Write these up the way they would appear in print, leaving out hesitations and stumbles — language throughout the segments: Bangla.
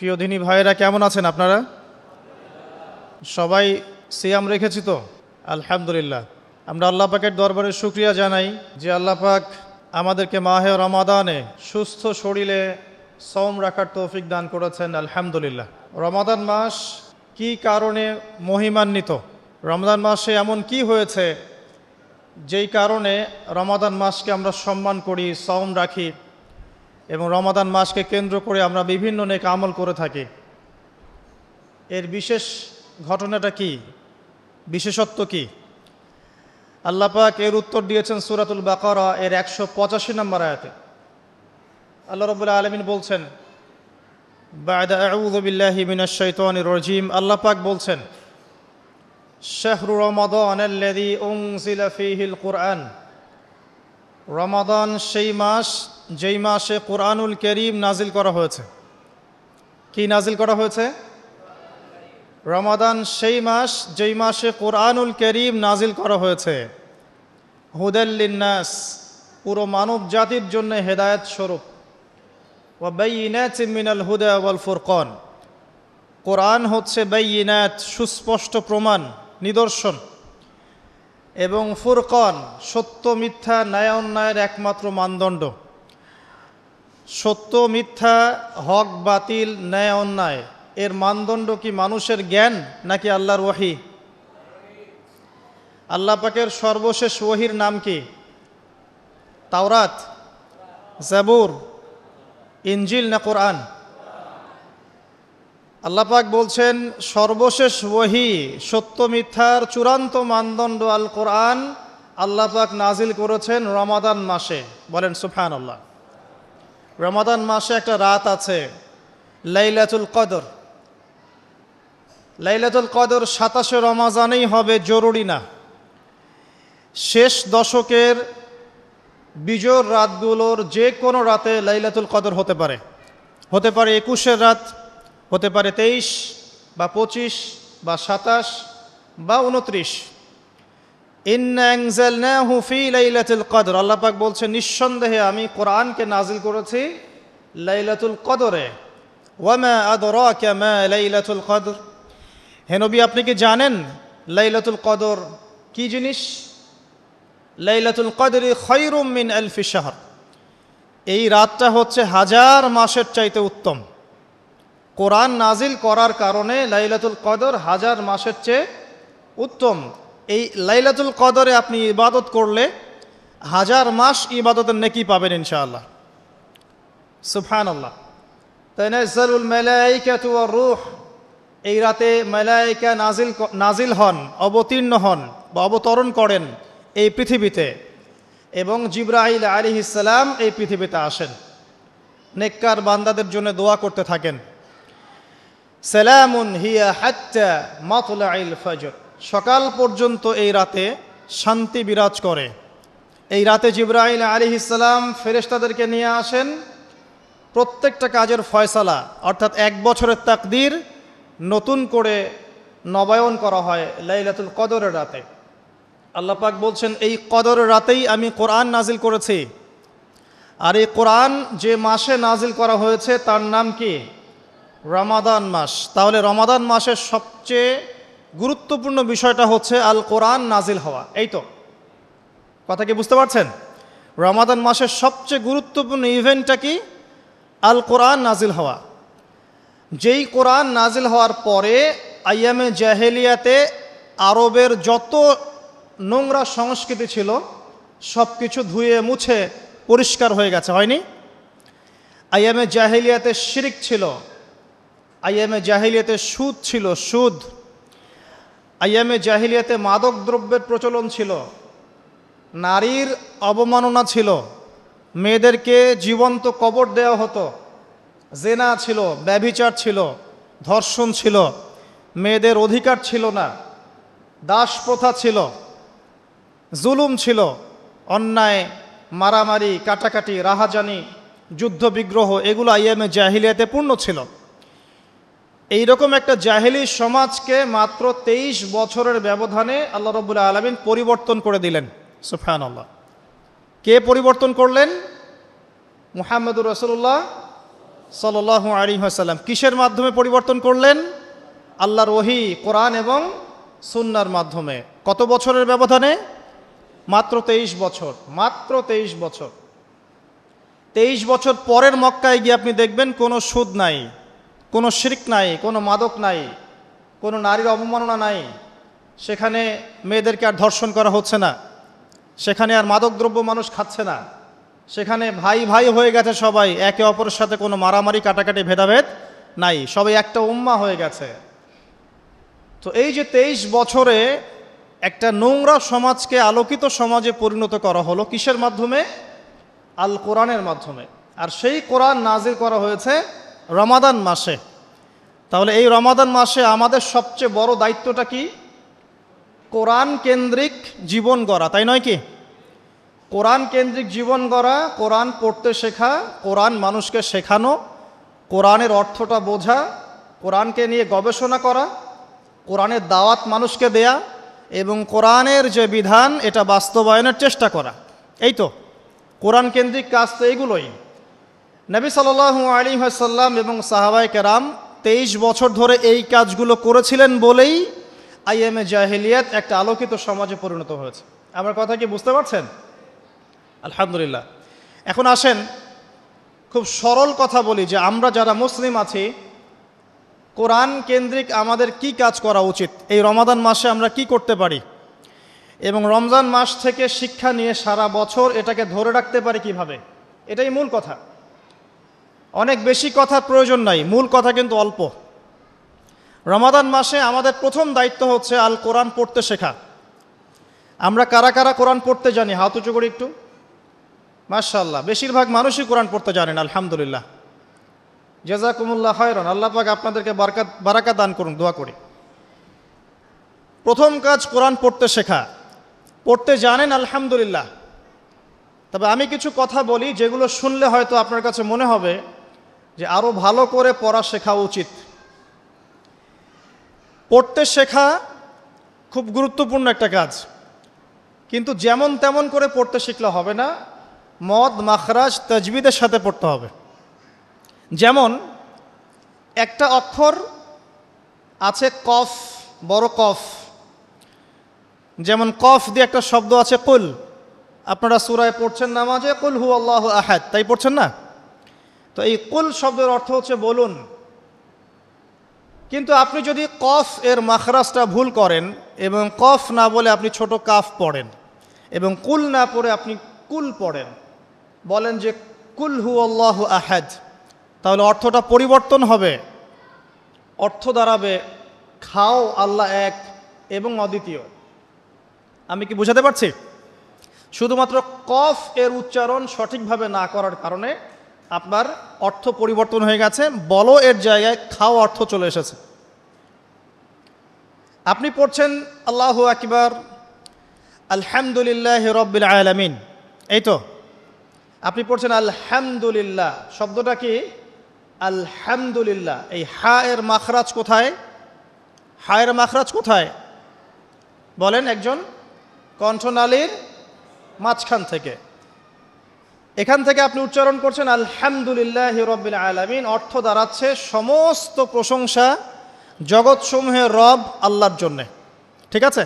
প্রিয় দিনী ভাইয়েরা, কেমন আছেন আপনারা? সবাই সিয়াম রেখেছি তো? আলহামদুলিল্লাহ। আমরা আল্লাহ পাকের দরবারে শুকরিয়া জানাই যে আল্লাহ পাক আমাদেরকে মাহে রমাদানে সুস্থ শরীরে সওম রাখার তৌফিক দান করেছেন। আলহামদুলিল্লাহ। রমাদান মাস কি কারণে মহিমান্বিত? রমাদান মাসে এমন কি হয়েছে যেই কারণে রমাদান মাসকে আমরা সম্মান করি, সওম রাখি এবং রমাদান মাসকে কেন্দ্র করে আমরা বিভিন্ন নেক আমল করে থাকি? এর বিশেষ ঘটনাটা কি, বিশেষত্ব কি? আল্লাহ পাক এর উত্তর দিয়েছেন সূরাতুল বাকারা এর 185 নম্বর আয়াতে। আল্লাহ রাব্বুল আলামিন বলছেন, বা'দা আউযু বিল্লাহি মিনাশ শাইতানির রাজীম, আল্লাহ পাক বলছেন, শাহরু রমাদানাল্লাযী উনজিলা ফীহিল কুরআন, রমাদান সেই মাস যেই মাসে কুরআনুল কারীম নাজিল করা হয়েছে। কি নাজিল করা হয়েছে? রমাদান সেই মাস যেই মাসে কুরআনুল কারীম নাজিল করা হয়েছে। হুদাল লিন্নাস, পুরো মানব জাতির জন্য হেদায়েত স্বরূপ। ওয়া বাইয়িনাতিন মিনাল হুদা ওয়াল ফুরকান, কোরআন হচ্ছে বাইয়িনাত, সুস্পষ্ট প্রমাণ, নিদর্শন, এবং ফুরকান, সত্য মিথ্যা, ন্যায় অন্যায়ের একমাত্র মানদণ্ড। সত্য মিথ্যা, হক বাতিল, ন্যায় অন্যায় এর মানদণ্ড কি মানুষের জ্ঞান নাকি আল্লাহর ওহী? আল্লাহ পাকের সর্বশেষ ওহীর নাম কি? তাওরাত, জাবুর, ইনজিল না কোরআন? আল্লাহ পাক বলছেন সর্বশেষ ওহী, সত্য মিথ্যার চূড়ান্ত মানদণ্ড আল কোরআন আল্লাহ পাক নাজিল করেছেন রমাদান মাসে। বলেন সুবহানাল্লাহ। রমাদান মাসে একটা রাত আছে, লাইলাতুল কদর। লাইলাতুল কদর 27 রমাজানেই হবে জরুরি না। শেষ দশকের বিজোড় রাতগুলোর যে কোনো রাতে লাইলাতুল কদর হতে পারে। হতে পারে 21-এর রাত, হতে পারে 23 বা 25 বা 27 বা 29। ইন্না আনজালনাহু ফি লাইলাতুল কদর, আল্লাহ পাক বলছেন নিঃসন্দেহে আমি কোরআনকে নাজিল করেছি লাইলাতুল কদরে। ওয়ামা আদরাকা মা লাইলাতুল কদর, হে নবী আপনি কি জানেন লাইলাতুল কদর কি জিনিস? লাইলাতুল কদরি খায়রুম মিন আলফি শাহর, এই রাতটা হচ্ছে 1000 মাসের চাইতে উত্তম। কোরআন নাজিল করার কারণে লাইলাতুল কদর 1000 মাসের চেয়ে উত্তম। এই লাইলাতুল কদরে আপনি ইবাদত করলে 1000 মাস ইবাদতের নেকি পাবেন ইনশাআল্লাহ। সুবহানাল্লাহ। তানাজ্জালুল মালায়েকাতু ওয়ার রূহ, এই রাতে মালায়েকা নাজিল হন, অবতীর্ণ হন বা অবতরণ করেন এই পৃথিবীতে, এবং জিবরাইল আলাইহিস সালাম এই পৃথিবীতে আসেন, নেককার বান্দাদের জন্য দোয়া করতে থাকেন। সালামুন হিয়া হাত্তা মাতলাইল ফজর, সকাল পর্যন্ত এই রাতে শান্তি বিরাজ করে। এই রাতে জিবরাইল আলাইহিস সালাম ফেরেশতাদেরকে নিয়ে আসেন, প্রত্যেকটা কাজের ফয়সালা অর্থাৎ 1 বছরের তাকদীর নতুন করে নবায়ন করা হয় লাইলাতুল কদরের রাতে। আল্লাহ পাক বলছেন এই কদরের রাতেই আমি কোরআন নাজিল করেছি। আর এই কোরআন যে মাসে নাজিল করা হয়েছে তার নাম কি? রমাদান মাস। তাহলে রমাদান মাসের সবচেয়ে গুরুত্বপূর্ণ বিষয়টা হচ্ছে আল কোরআন নাজিল হওয়া। এই তো কথা কি বুঝতে পারছেন? রমাদান মাসের সবচেয়ে গুরুত্বপূর্ণ ইভেন্টটা কি? আল কোরআন নাজিল হওয়া। যেই কোরআন নাজিল হওয়ার পরে আইয়ামে জাহেলিয়াতে আরবের যত নোংরা সংস্কৃতি ছিল সব কিছু ধুয়ে মুছে পরিষ্কার হয়ে গেছে, হয়নি? আইয়ামে জাহেলিয়াতে শিরক ছিল, আইয়ামে জাহেলিয়াতে সুদ ছিল, সুদ। আইয়ামে জাহেলিয়াতে মাদক দ্রব্যের প্রচলন ছিল, নারীর অবমাননা ছিল, মেয়েদেরকে জীবন্ত কবর দেওয়া হতো, জেনা ছিল, ব্যভিচার ছিল, ধর্ষণ ছিল, মেয়েদের অধিকার ছিল না, দাস প্রথা ছিল, জুলুম ছিল, অন্যায়, মারামারি, কাটাকাটি, রাহাজানি, যুদ্ধ বিগ্রহ, এগুলো আইয়ামে জাহিলিয়াতে পূর্ণ ছিল। এইরকম একটা জাহেলি সমাজকে মাত্র 23 বছরের ব্যবধানে আল্লাহ রাব্বুল আলামিন পরিবর্তন করে দিলেন। সুবহানাল্লাহ। কে পরিবর্তন করলেন? মুহাম্মদুর রাসূলুল্লাহ সাল্লাল্লাহু আলাইহি ওয়াসাল্লাম কিসের মাধ্যমে পরিবর্তন করলেন? আল্লাহর ওহী, কোরআন এবং সুন্নাহর মাধ্যমে। কত বছরের ব্যবধানে? মাত্র 23 বছর। মাত্র 23 বছর। 23 বছর পরের মক্কায় গিয়ে আপনি দেখবেন কোনো সুদ নাই, কোনো শিরক নাই, কোনো মাদক নাই, কোনো নারীর অবমাননা নাই। সেখানে মেয়েদেরকে আর ধর্ষণ করা হচ্ছে না, সেখানে আর মাদকদ্রব্য মানুষ খাচ্ছে না, সেখানে ভাই ভাই হয়ে গেছে সবাই, একে অপরের সাথে কোনো মারামারি কাটাকাটি ভেদাভেদ নাই, সবাই একটা উম্মাহ হয়ে গেছে। তো এই যে 23 বছরে একটা নোংরা সমাজকে আলোকিত সমাজে পরিণত করা হলো কিসের মাধ্যমে? আল কোরআনের মাধ্যমে। আর সেই কোরআন নাজিল করা হয়েছে রমাদান মাসে। তাহলে এই রমাদান মাসে আমাদের সবচেয়ে বড় দায়িত্বটা কি? কোরআন কেন্দ্রিক জীবন গড়া, তাই নয় কি? কোরআন কেন্দ্রিক জীবন গড়া, কোরআন পড়তে শেখা, কোরআন মানুষকে শেখানো, কোরআনের অর্থটা বোঝা, কোরআনকে নিয়ে গবেষণা করা, কোরআনের দাওয়াত মানুষকে দেয়া এবং কোরআনের যে বিধান এটা বাস্তবায়নের চেষ্টা করা। এই তো কোরআন কেন্দ্রিক কাজ, তো এইগুলোই। নবী সাল্লাল্লাহু আলাইহি ওয়াসাল্লাম এবং সাহাবায়ে কেরাম 23 বছর ধরে এই কাজগুলো করেছিলেন বলেই আইএমএ জাহিলিয়াত একটা আলোকিত সমাজে পরিণত হয়েছে। আমার কথা কি বুঝতে পারছেন? আলহামদুলিল্লাহ। এখন আসেন খুব সরল কথা বলি যে আমরা যারা মুসলিম আছি কোরআন কেন্দ্রিক আমাদের কি কাজ করা উচিত, এই রমাদান মাসে আমরা কি করতে পারি এবং রমজান মাস থেকে শিক্ষা নিয়ে সারা বছর এটাকে ধরে রাখতে পারি কিভাবে, এটাই মূল কথা। অনেক বেশি কথার প্রয়োজন নাই, মূল কথা কিন্তু অল্প। রমাদান মাসে আমাদের প্রথম দায়িত্ব হচ্ছে আল কোরআন পড়তে শেখা। আমরা কারা কারা কোরআন পড়তে জানি? হাত উঁচু করি একটু। মাশাআল্লাহ, বেশিরভাগ মানুষই কোরআন পড়তে জানেন, আলহামদুলিল্লাহ। জাযাকুমুল্লাহ খায়রান, আল্লাহ পাক আপনাদেরকে বারাকা দান করুন, দোয়া করি। প্রথম কাজ কোরআন পড়তে শেখা। পড়তে জানেন, আলহামদুলিল্লাহ। তবে আমি কিছু কথা বলি যেগুলো শুনলে হয়তো আপনার কাছে মনে হবে যে আরও ভালো করে পড়া শেখা উচিত। পড়তে শেখা খুব গুরুত্বপূর্ণ একটা কাজ, কিন্তু যেমন তেমন করে পড়তে শিখলে হবে না, মদ মাখরাজ তাজবিদের সাথে পড়তে হবে। যেমন একটা অক্ষর আছে কফ, বড় কফ, যেমন কফ দিয়ে একটা শব্দ আছে কুল। আপনারা সূরায় পড়ছেন নামাজে কুল হু আল্লাহু আহাদ, তাই পড়ছেন না? তো এই কুল শব্দের অর্থ হচ্ছে বলুন। কিন্তু আপনি যদি কফ এর মাখরাজটা ভুল করেন এবং কফ না বলে আপনি ছোট কাফ পড়েন এবং কুল না পড়ে আপনি কুল পড়েন, বলেন যে কুল হু আল্লাহু আহাদ, তাহলে অর্থটা পরিবর্তন হবে। অর্থ দাঁড়াবে খাও আল্লাহ এক এবং অদ্বিতীয়। আমি কি বুঝাতে পারছি? শুধুমাত্র কফ এর উচ্চারণ সঠিকভাবে না করার কারণে আপনার অর্থ পরিবর্তন হয়ে গেছে, বলো এর জায়গায় খাও অর্থ চলে এসেছে। আপনি পড়ছেন আল্লাহু আকবার, আলহামদুলিল্লাহি রাব্বিল আলামিন, এই তো আপনি পড়ছেন আলহামদুলিল্লাহ। শব্দটা কি? আলহামদুলিল্লাহ। এই হা এর মাখরাজ কোথায়? হা এর মাখরাজ কোথায় বলেন একজন? কণ্ঠনালীর মাঝখান থেকে। এখান থেকে আপনি উচ্চারণ করছেন আলহামদুলিল্লাহি রাব্বিল আলামিন। অর্থ দাঁড়াচ্ছে সমস্ত প্রশংসা জগৎসমূহের রব আল্লাহর জন্যে, ঠিক আছে?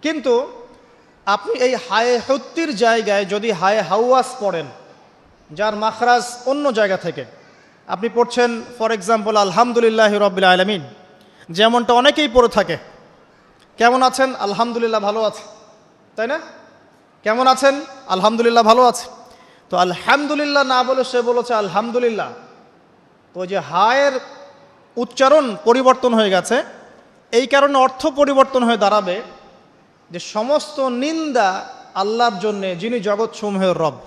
কিন্তু আপনি এই হায়ে হুত্তির জায়গায় যদি হায়ে হাওয়াস পড়েন, যার মাখরাজ অন্য জায়গা থেকে, আপনি পড়ছেন ফর এক্সাম্পল আলহামদুলিল্লাহি রাব্বিল আলামিন, যেমনটা অনেকেই পড়ে থাকে। কেমন আছেন? আলহামদুলিল্লাহ ভালো আছে, তাই না? কেমন আছেন? আলহামদুলিল্লাহ ভালো আছে। তো আলহামদুলিল্লাহ না বলে সে বলেছে আলহামদুলিল্লাহ। তো যে হায়ের উচ্চারণ পরিবর্তন হয়ে গেছে, এই কারণে অর্থ পরিবর্তন হয়ে দাঁড়াবে যে সমস্ত নিন্দা আল্লাহর জন্যে, যিনি জগৎসমূহের রব।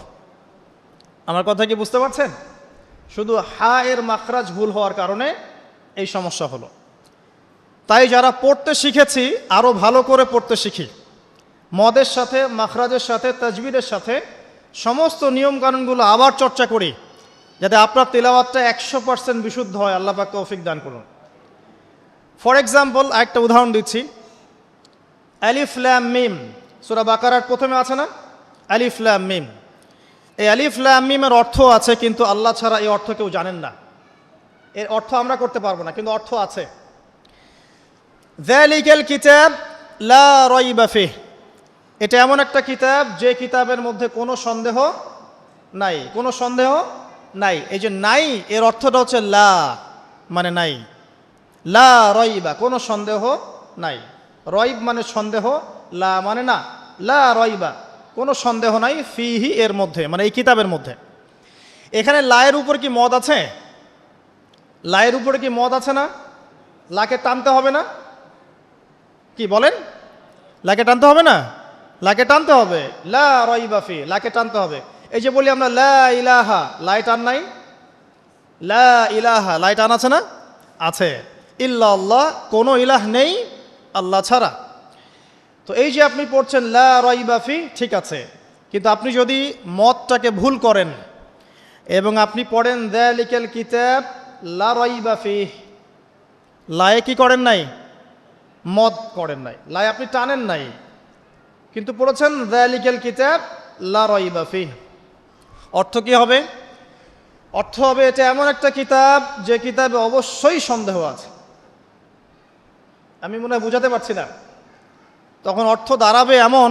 আমার কথা কি বুঝতে পারছেন? শুধু হা এর মাখরাজ ভুল হওয়ার কারণে এই সমস্যা হলো। তাই যারা পড়তে শিখেছি আরও ভালো করে পড়তে শিখি, মদের সাথে, মাখরাজের সাথে, তাজবিদের সাথে সমস্ত নিয়মকানুনগুলো আবার চর্চা করি, যাতে আপনার তেলাওয়াতটা 100% বিশুদ্ধ হয়। আল্লাহ পাক তৌফিক দান করুন। ফর এক্সাম্পল একটা উদাহরণ দিচ্ছি, আলিফ লাম মিম, সূরা বাকারার প্রথমে আছে না আলিফ লাম মিম? এই আলিফ লাম মিমের অর্থ আছে, কিন্তু আল্লাহ ছাড়া এই অর্থ কেউ জানেন না। এর অর্থ আমরা করতে পারবো না, কিন্তু অর্থ আছে। যালিকাল কিতাব লা রাইবা ফিহ, এটা এমন একটা কিতাব যে কিতাবের মধ্যে কোনো সন্দেহ নাই, কোনো সন্দেহ নাই। এই যে নাই এর অর্থটা হচ্ছে লা মানে নাই, লা রাইবা কোনো সন্দেহ নাই, রাইব মানে সন্দেহ, লা মানে না, লা রাইবা কোনো সন্দেহ নাই, ফিহি এর মধ্যে মানে এই কিতাবের মধ্যে। এখানে লায়ের উপর কি মদ আছে? লায়ের উপরে কি মদ আছে না? লাকে টানতে হবে না? কি বলেন? লাকে টানতে হবে না? লাকে টানতে হবে, লা রাইবা ফি, লাকে টানতে হবে। এই যে বলি আমরা লা ইলাহা, লাই টান নাই? লা ইলাহা লাই টান আছে না? আছে। ইল্লাল্লাহ, কোনো ইলাহ নেই আল্লাহ ছাড়া। তো এই যে আপনি পড়ছেন লা রাইবা ফি, ঠিক আছে, কিন্তু আপনি যদি মদটাকে ভুল করেন এবং আপনি পড়েন যালিকাল কিতাব লা রাইবা ফি, লায়ে কি করেন নাই? মদ করেন নাই, লাই আপনি টানেন নাই, কিন্তু পড়েছেন যালিকাল কিতাব লা রাইবা ফি। অর্থ কি হবে? অর্থ হবে এটা এমন একটা কিতাব যে কিতাবে অবশ্যই সন্দেহ আছে। আমি মনে হয় বুঝাতে পারছি না। তখন অর্থ দাঁড়াবে এমন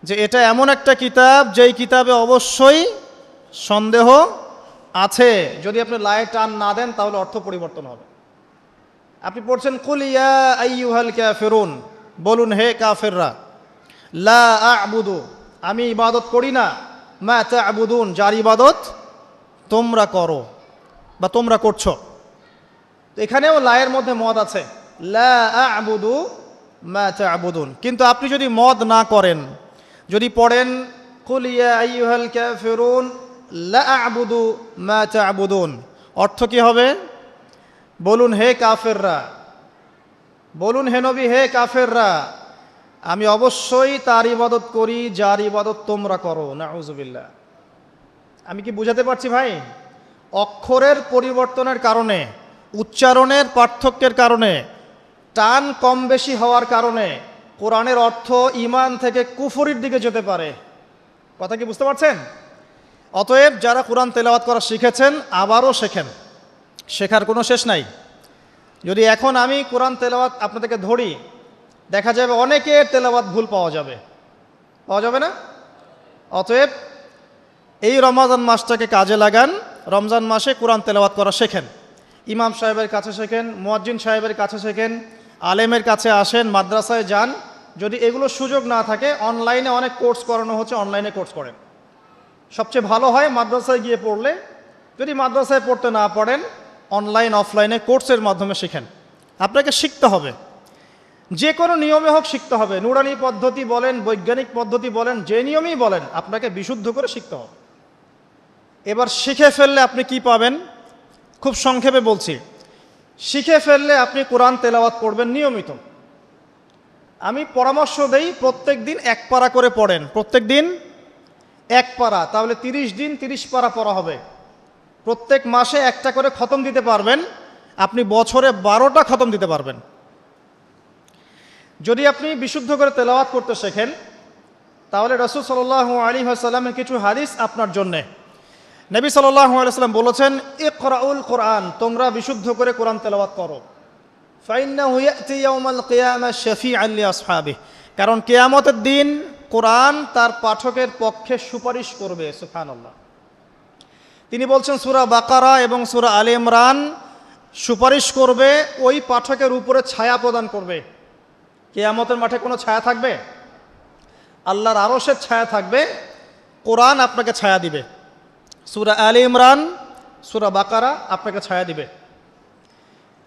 যে এটা এমন একটা কিতাব যেই কিতাবে অবশ্যই সন্দেহ আছে। যদি আপনি লায়ে টান না দেন তাহলে অর্থ পরিবর্তন হবে। আপনি পড়ছেন কুল ইয়া আইয়ুহাল কাফিরুন, বলুন হে কাফেররা, লা আ'বুদু আমি ইবাদত করি না, মা তা'বুদুন যার ইবাদত তোমরা করো বা তোমরা করছো। তো এখানেও লায়ের মধ্যে মদ আছে, লা আ'বুদু মা তা'বুদুন। কিন্তু আপনি যদি মদ না করেন, যদি পড়েন কুল ইয়া আইয়ুহাল কাফিরুন লা আ'বুদু মা তা'বুদুন, অর্থ কি হবে? বলুন হে কাফেররা, বলুন হে নবী হে কাফেররা, আমি অবশ্যই তার ইবাদত করি যার ইবাদত তোমরা করো। নাউযুবিল্লাহ। আমি কি বুঝাতে পারছি ভাই? অক্ষরের পরিবর্তনের কারণে, উচ্চারণের পার্থক্যের কারণে, টান কম বেশি হওয়ার কারণে কোরআনের অর্থ ঈমান থেকে কুফরির দিকে যেতে পারে। কথা কি বুঝতে পারছেন? অতএব যারা কোরআন তেলাওয়াত করা শিখেছেন আবারও শেখেন, শেখার কোনো শেষ নাই। যদি এখন আমি কোরআন তেলাওয়াত আপনাদেরকে ধরি, দেখা যাবে অনেকের তেলাওয়াত ভুল পাওয়া যাবে, পাওয়া যাবে না? অতএব এই রমজান মাসটাকে কাজে লাগান, রমজান মাসে কোরআন তেলাওয়াত করা শেখেন। ইমাম সাহেবের কাছে শেখেন, মুয়াজ্জিন সাহেবের কাছে শেখেন, আলেমের কাছে আসেন, মাদ্রাসায় যান। যদি এগুলো সুযোগ না থাকে, অনলাইনে অনেক কোর্স করানো হচ্ছে, অনলাইনে কোর্স করেন। সবচেয়ে ভালো হয় মাদ্রাসায় গিয়ে পড়লে। যদি মাদ্রাসায় পড়তে না পারেন, অনলাইন অফলাইনে কোর্সের মাধ্যমে শেখেন। আপনাকে শিখতে হবে, যে কোনো নিয়মে হোক শিখতে হবে। নুরানি পদ্ধতি বলেন, বৈজ্ঞানিক পদ্ধতি বলেন, যে নিয়মেই বলেন, আপনাকে বিশুদ্ধ করে শিখতে হবে। এবার শিখে ফেললে আপনি কি পাবেন? খুব সংক্ষেপে বলছি। শিখে ফেললে আপনি কোরআন তেলাওয়াত করবেন নিয়মিত। আমি পরামর্শ দেই প্রত্যেক দিন এক পারা করে পড়েন, প্রত্যেক দিন এক পারা, তাহলে 30 দিন 30 পারা পড়া হবে। প্রত্যেক মাসে একটা করে খতম দিতে পারবেন, আপনি বছরে 12টা খতম দিতে পারবেন। যদি আপনি বিশুদ্ধ করে তেলাওয়াত করতে শেখেন, তাহলে রাসূল সাল্লাল্লাহু আলাইহি ওয়াসাল্লামের কিছু হাদিস আপনার জন্যে। নবী সাল্লাল্লাহু আলাইহি ওয়াসাল্লাম বলেছেন, ইকরাউল কোরআন, তোমরা বিশুদ্ধ করে কোরআন তেলাওয়াত করো। ফাইন্নাহু ইয়াতি ইয়াউমাল কিয়ামাহ শাফিআন লিআসহাবিহি, কারণ কিয়ামতের দিন কোরআন তার পাঠকের পক্ষে সুপারিশ করবে। সুবহানাল্লাহ। তিনি বলছেন সূরা বাকারা এবং সূরা আলে ইমরান সুপারিশ করবে, ওই পাঠকের উপরে ছায়া প্রদান করবে। কিয়ামতের মাঠে কোনো ছায়া থাকবে? আল্লাহর আরশের ছায়া থাকবে, কোরআন আপনাকে ছায়া দিবে। সূরা আলে ইমরান, সূরা বাকারা আপনাকে ছায়া দিবে।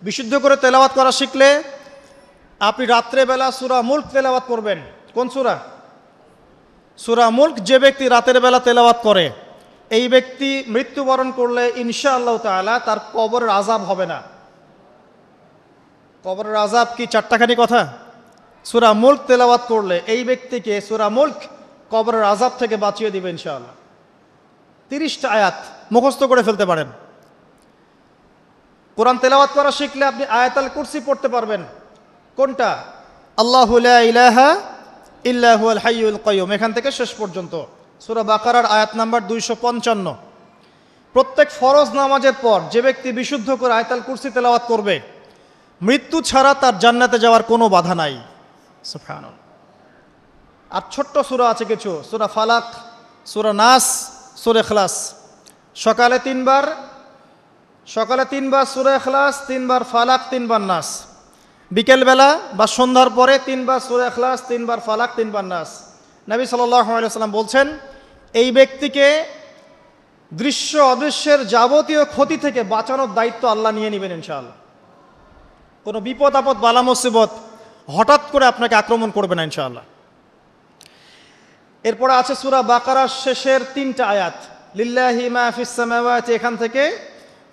বিশুদ্ধ করে তেলাওয়াত করা শিখলে আপনি রাত্রেবেলা সূরা মুলক তেলাওয়াত করবেন। কোন সূরা? সূরা মুলক। যে ব্যক্তি রাতের বেলা তেলাওয়াত করে, এই ব্যক্তি মৃত্যুবরণ করলে ইনশাআল্লাহ তাআলা তার কবরের আযাব হবে না। কবরের আযাব কি চারটাখানি কথা? সূরা মুলক তেলাওয়াত করলে এই ব্যক্তিকে সূরা মুলক কবরের আযাব থেকে বাঁচিয়ে দিবে ইনশাআল্লাহ। 30টা আয়াত মুখস্থ করে ফেলতে পারেন। কোরআন তেলাওয়াত করা শিখলে আপনি আয়াতুল কুরসি পড়তে পারবেন। কোনটা? আল্লাহু লা ইলাহা ইল্লা হুয়াল হাইয়ুল কাইয়ুম, এখান থেকে শেষ পর্যন্ত। সূরা বাকারার আয়াত নাম্বার 255। প্রত্যেক ফরজ নামাজের পর যে ব্যক্তি বিশুদ্ধ করে আয়াতুল কুরসি তেলাওয়াত করবে, মৃত্যু ছাড়া তার জান্নাতে যাওয়ার কোনো বাধা নাই। সুবহানাল্লাহ। আর ছোট্ট সূরা আছে কিছু, সূরা ফালাক, সূরা নাস, সূরা ইখলাস। সকালে তিনবার সূরা ইখলাস, 3 বার ফালাক, 3 বার নাস। বিকেলবেলা বা সন্ধ্যার পরে 3 বার সূরা ইখলাস, 3 বার ফালাক, 3 বার নাস। নবী সাল্লাল্লাহু আলাইহি ওয়াসাল্লাম বলছেন, এই ব্যক্তিকে দৃশ্য অদৃশ্যের যাবতীয় ক্ষতি থেকে বাঁচানোর দায়িত্ব আল্লাহ নিয়ে নেবেন ইনশাআল্লাহ। কোনো বিপদ আপদ বালা মুসিবত হঠাৎ করে আপনাকে আক্রমণ করবে না ইনশাআল্লাহ। এরপরে আছে সূরা বাকারার শেষের 3টা আয়াত, লিল্লাহি মা ফিস সামাওয়াতি, এখান থেকে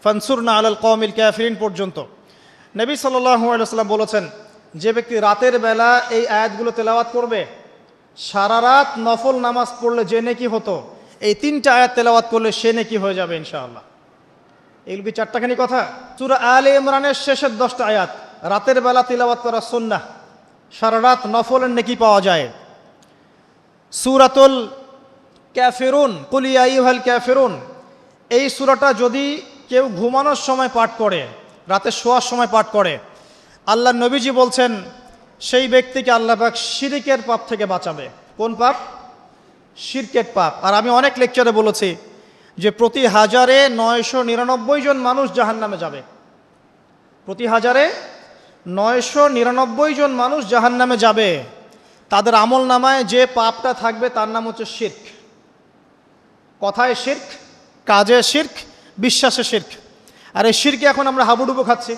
ফানসুরনা আলাল কওমিল কাফিরিন পর্যন্ত। নবী সাল্লাল্লাহু আলাইহি ওয়াসাল্লাম বলেছেন, যে ব্যক্তি রাতের বেলা এই আয়াতগুলো তেলাওয়াত করবে, সারা রাত নফল নামাজ পড়লে যে নেকি হতো, এই 3টা আয়াত তেলাওয়াত করলে সে নেকি হয়ে যাবে ইনশাআল্লাহ। এগুলো কি 4টাখানি কথা? সূরা আলে ইমরানের শেষের 10টা আয়াত, রাতের বেলা তিলাওয়াত করা সুন্নাহ, সারা রাত নফলের নেকি পাওয়া যায়। সূরাতুল কাফিরুন, কুল ইয়া আইয়ুহাল কাফিরুন, এই সূরাটা যদি কেউ ঘুমানোর সময় পাঠ করে, রাতে শোয়ার সময় পাঠ করে, আল্লাহ নবীজি বলছেন সেই ব্যক্তিকে আল্লাহ পাক শিরকের পাপ থেকে বাঁচাবে। কোন পাপ? শিরকের পাপ। আর আমি অনেক লেকচারে বলেছি যে প্রতি 1000-এ 999 জন মানুষ জাহান্নামে যাবে। প্রতি 1000-এ 999 জন মানুষ জাহান্নামে যাবে। তাদের আমল নামায় যে পাপটা থাকবে তার নাম হচ্ছে শিরক। কথায় শিরক, কাজে শিরক, বিশ্বাসে শিরক। আর এই শিরকে এখন আমরা হাবুডুবু খাচ্ছি।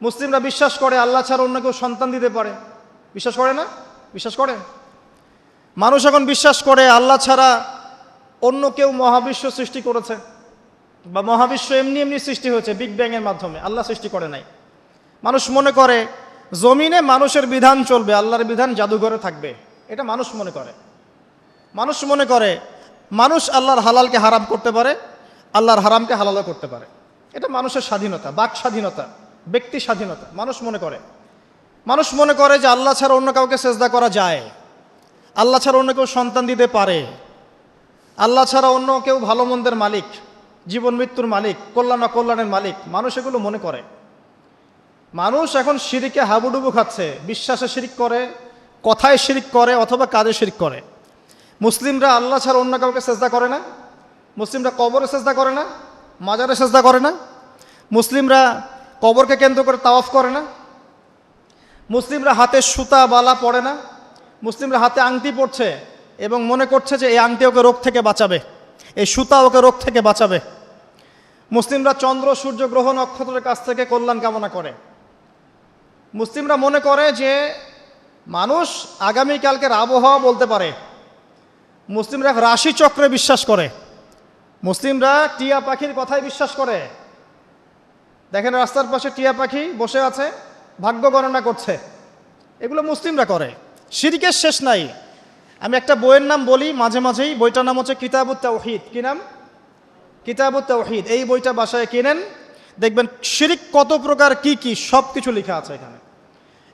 মুসলিমরা বিশ্বাস করে আল্লাহ ছাড়া অন্য কেউ সন্তান দিতে পারে, বিশ্বাস করে না? বিশ্বাস করে। মানুষ এখন বিশ্বাস করে আল্লাহ ছাড়া অন্য কেউ মহাবিশ্ব সৃষ্টি করেছে, বা মহাবিশ্ব এমনি এমনি সৃষ্টি হয়েছে বিগ ব্যাংয়ের মাধ্যমে, আল্লাহ সৃষ্টি করে নাই। মানুষ মনে করে জমিনে মানুষের বিধান চলবে, আল্লাহর বিধান জাদুঘরে থাকবে, এটা মানুষ মনে করে। মানুষ মনে করে মানুষ আল্লাহর হালালকে হারাম করতে পারে, আল্লাহর হারামকে হালালও করতে পারে। এটা মানুষের স্বাধীনতা, বাক স্বাধীনতা, ব্যক্তি স্বাধীনতা। মানুষ মনে করে যে আল্লাহ ছাড়া অন্য কাউকে সেজদা করা যায়, আল্লাহ ছাড়া অন্য কেউ সন্তান দিতে পারে, আল্লাহ ছাড়া অন্য কেউ ভালো মন্দের মালিক, জীবন মৃত্যুর মালিক, কল্যাণ অকল্যাণের মালিক। মানুষ এগুলো মনে করে। মানুষ এখন শিরকে হাবুডুবু খাচ্ছে, বিশ্বাসে শিরিক করে, কথায় শিরিক করে, অথবা কাজে শিরিক করে। মুসলিমরা আল্লাহ ছাড়া অন্য কাউকে সেজদা করে না, মুসলিমরা কবরে সেজদা করে না, মাজারে সেজদা করে না, মুসলিমরা কবরকে কেন্দ্র করে তাওয়াফ করে না, মুসলিমরা হাতে সুতা বালা পড়ে না, মুসলিমরা হাতে আংটি পড়ছে এবং মনে করছে যে এই আংটি ওকে রোগ থেকে বাঁচাবে, এই সুতা ওকে রোগ থেকে বাঁচাবে। মুসলিমরা চন্দ্র, সূর্য, গ্রহ, নক্ষত্রের কাছ থেকে কল্যাণ কামনা করে। মুসলিমরা মনে করে যে মানুষ আগামীকালকের আবহাওয়া বলতে পারে। মুসলিমরা রাশি চক্রে বিশ্বাস করে। মুসলিমরা টিয়া পাখির কথায় বিশ্বাস করে। দেখেন রাস্তার পাশে টিয়া পাখি বসে আছে, ভাগ্য গণনা করছে। এগুলো মুসলিমরা করে। শিরকের শেষ নাই। আমি একটা বইয়ের নাম বলি মাঝে মাঝেই, বইটার নাম হচ্ছে কিতাবুত তাওহীদ। কি নাম? কিতাবুত তাওহীদ। এই বইটা বাসায় কিনেন, দেখবেন শিরিক কত প্রকার, কি কি সব কিছু লেখা আছে এখানে,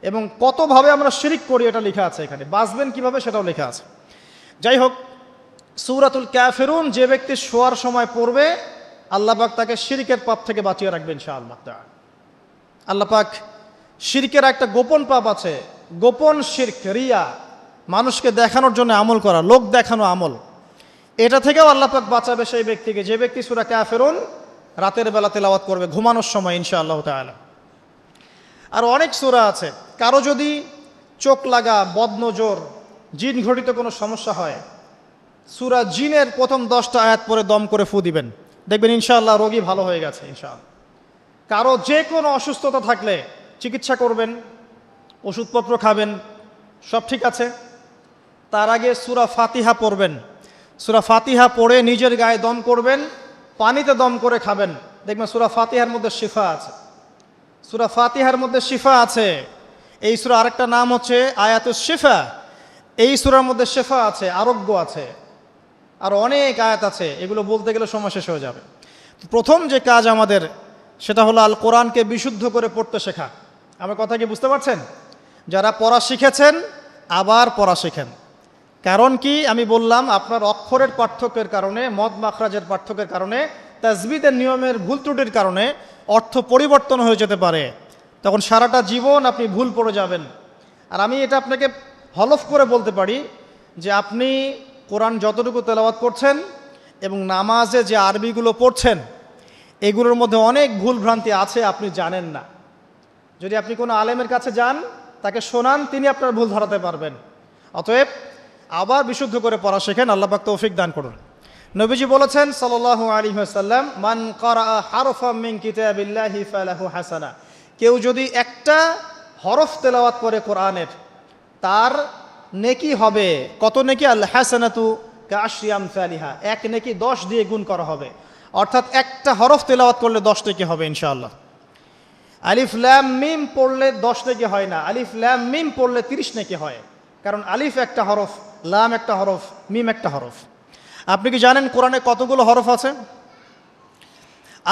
এবং কতভাবে আমরা শিরিক করি এটা লেখা আছে এখানে, বাঁচবেন কিভাবে সেটাও লেখা আছে। যাই হোক, সূরাতুল কাফিরুন যে ব্যক্তি শোয়ার সময় পড়বে, আল্লাহ পাক তাকে শিরকের পাপ থেকে বাঁচিয়ে রাখবেন ইনশাআল্লাহ তাআলা। আল্লাহ পাক শিরকের একটা গোপন পাপ আছে, গোপন শিরক, রিয়া, মানুষকে দেখানোর জন্য আমল করা, লোক দেখানো আমল। এটা থেকেও আল্লাহ পাক বাঁচাবে সেই ব্যক্তিকে, যে ব্যক্তি সূরা কাফিরুন রাতের বেলা তেলাওয়াত করবে ঘুমানোর সময় ইনশাআল্লাহ তাআলা। আর অনেক সূরা আছে। কারো যদি চোখ লাগা, বদনজর, জিন ঘটিত কোনো সমস্যা হয়, সূরা জিনের প্রথম 10টা আয়াত পরে দম করে ফু দিবেন, দেখবেন ইনশাআল্লাহ রোগী ভালো হয়ে গেছে ইনশাআল্লাহ। কারো যে কোনো অসুস্থতা থাকলে চিকিৎসা করবেন, ওষুধপত্র খাবেন, সব ঠিক আছে। তার আগে সূরা ফাতিহা পড়বেন। সূরা ফাতিহা পড়ে নিজের গায়ে দম করবেন, পানিতে দম করে খাবেন, দেখবেন সূরা ফাতিহার মধ্যে শিফা আছে। সূরা ফাতিহার মধ্যে শিফা আছে। এই সূরা আরেকটা নাম হচ্ছে আয়াতুশ শিফা। এই সূরার মধ্যে শিফা আছে, আরোগ্য আছে, আর অনেক আয়াত আছে, এগুলো বলতে গেলে সময় শেষ হয়ে যাবে। তো প্রথম যে কাজ আমাদের, সেটা হলো আল কোরআনকে বিশুদ্ধ করে পড়তে শেখা। আমার কথা কি বুঝতে পারছেন? যারা পড়া শিখেছেন আবার পড়া শেখেন। কারণ কি? আমি বললাম আপনার অক্ষরের পার্থক্যের কারণে, মদ মাখরাজের পার্থক্যের কারণে তাজবিদের নিয়মের ভুল ত্রুটির কারণে অর্থ পরিবর্তন হয়ে যেতে পারে, তখন সারাটা জীবন আপনি ভুল পড়ে যাবেন। আর আমি এটা আপনাকে হলফ করে বলতে পারি যে আপনি কোরআন যতটুকু তেলাওয়াত করছেন এবং নামাজে যে আরবিগুলো পড়ছেন এগুলোর মধ্যে অনেক ভুল ভ্রান্তি আছে, আপনি জানেন না। যদি আপনি কোনো আলেমের কাছে যান, তাকে শোনান, তিনি আপনার ভুল ধরাতে পারবেন। অতএব আবার বিশুদ্ধ করে পড়া শেখেন, আল্লাহ পাক তৌফিক দান করুন। নবীজি বলেছেন সাল্লাল্লাহু আলাইহি ওয়াসাল্লাম, মান ক্বারাআ হারফাম মিন কিতাবিল্লাহি ফালাহু হাসানা, কেউ যদি একটা হরফ তেলাওয়াত করে কোরআনের, তার নেকি হবে কত নেকি? আল হাসানাতু কাআশরি আমসালিহা, এক নেকি 10 দিয়ে গুণ করা হবে। অর্থাৎ একটা হরফ তেলাওয়াত করলে 10 নেকি হবে ইনশাআল্লাহ। আলিফ লাম মিম পড়লে 10 নেকি হয় না, আলিফ লাম মিম পড়লে 30 নেকি হয়। কারণ আলিফ একটা হরফ, লাম একটা হরফ, মিম একটা হরফ। আপনি কি জানেন কোরআনে কতগুলো হরফ আছে?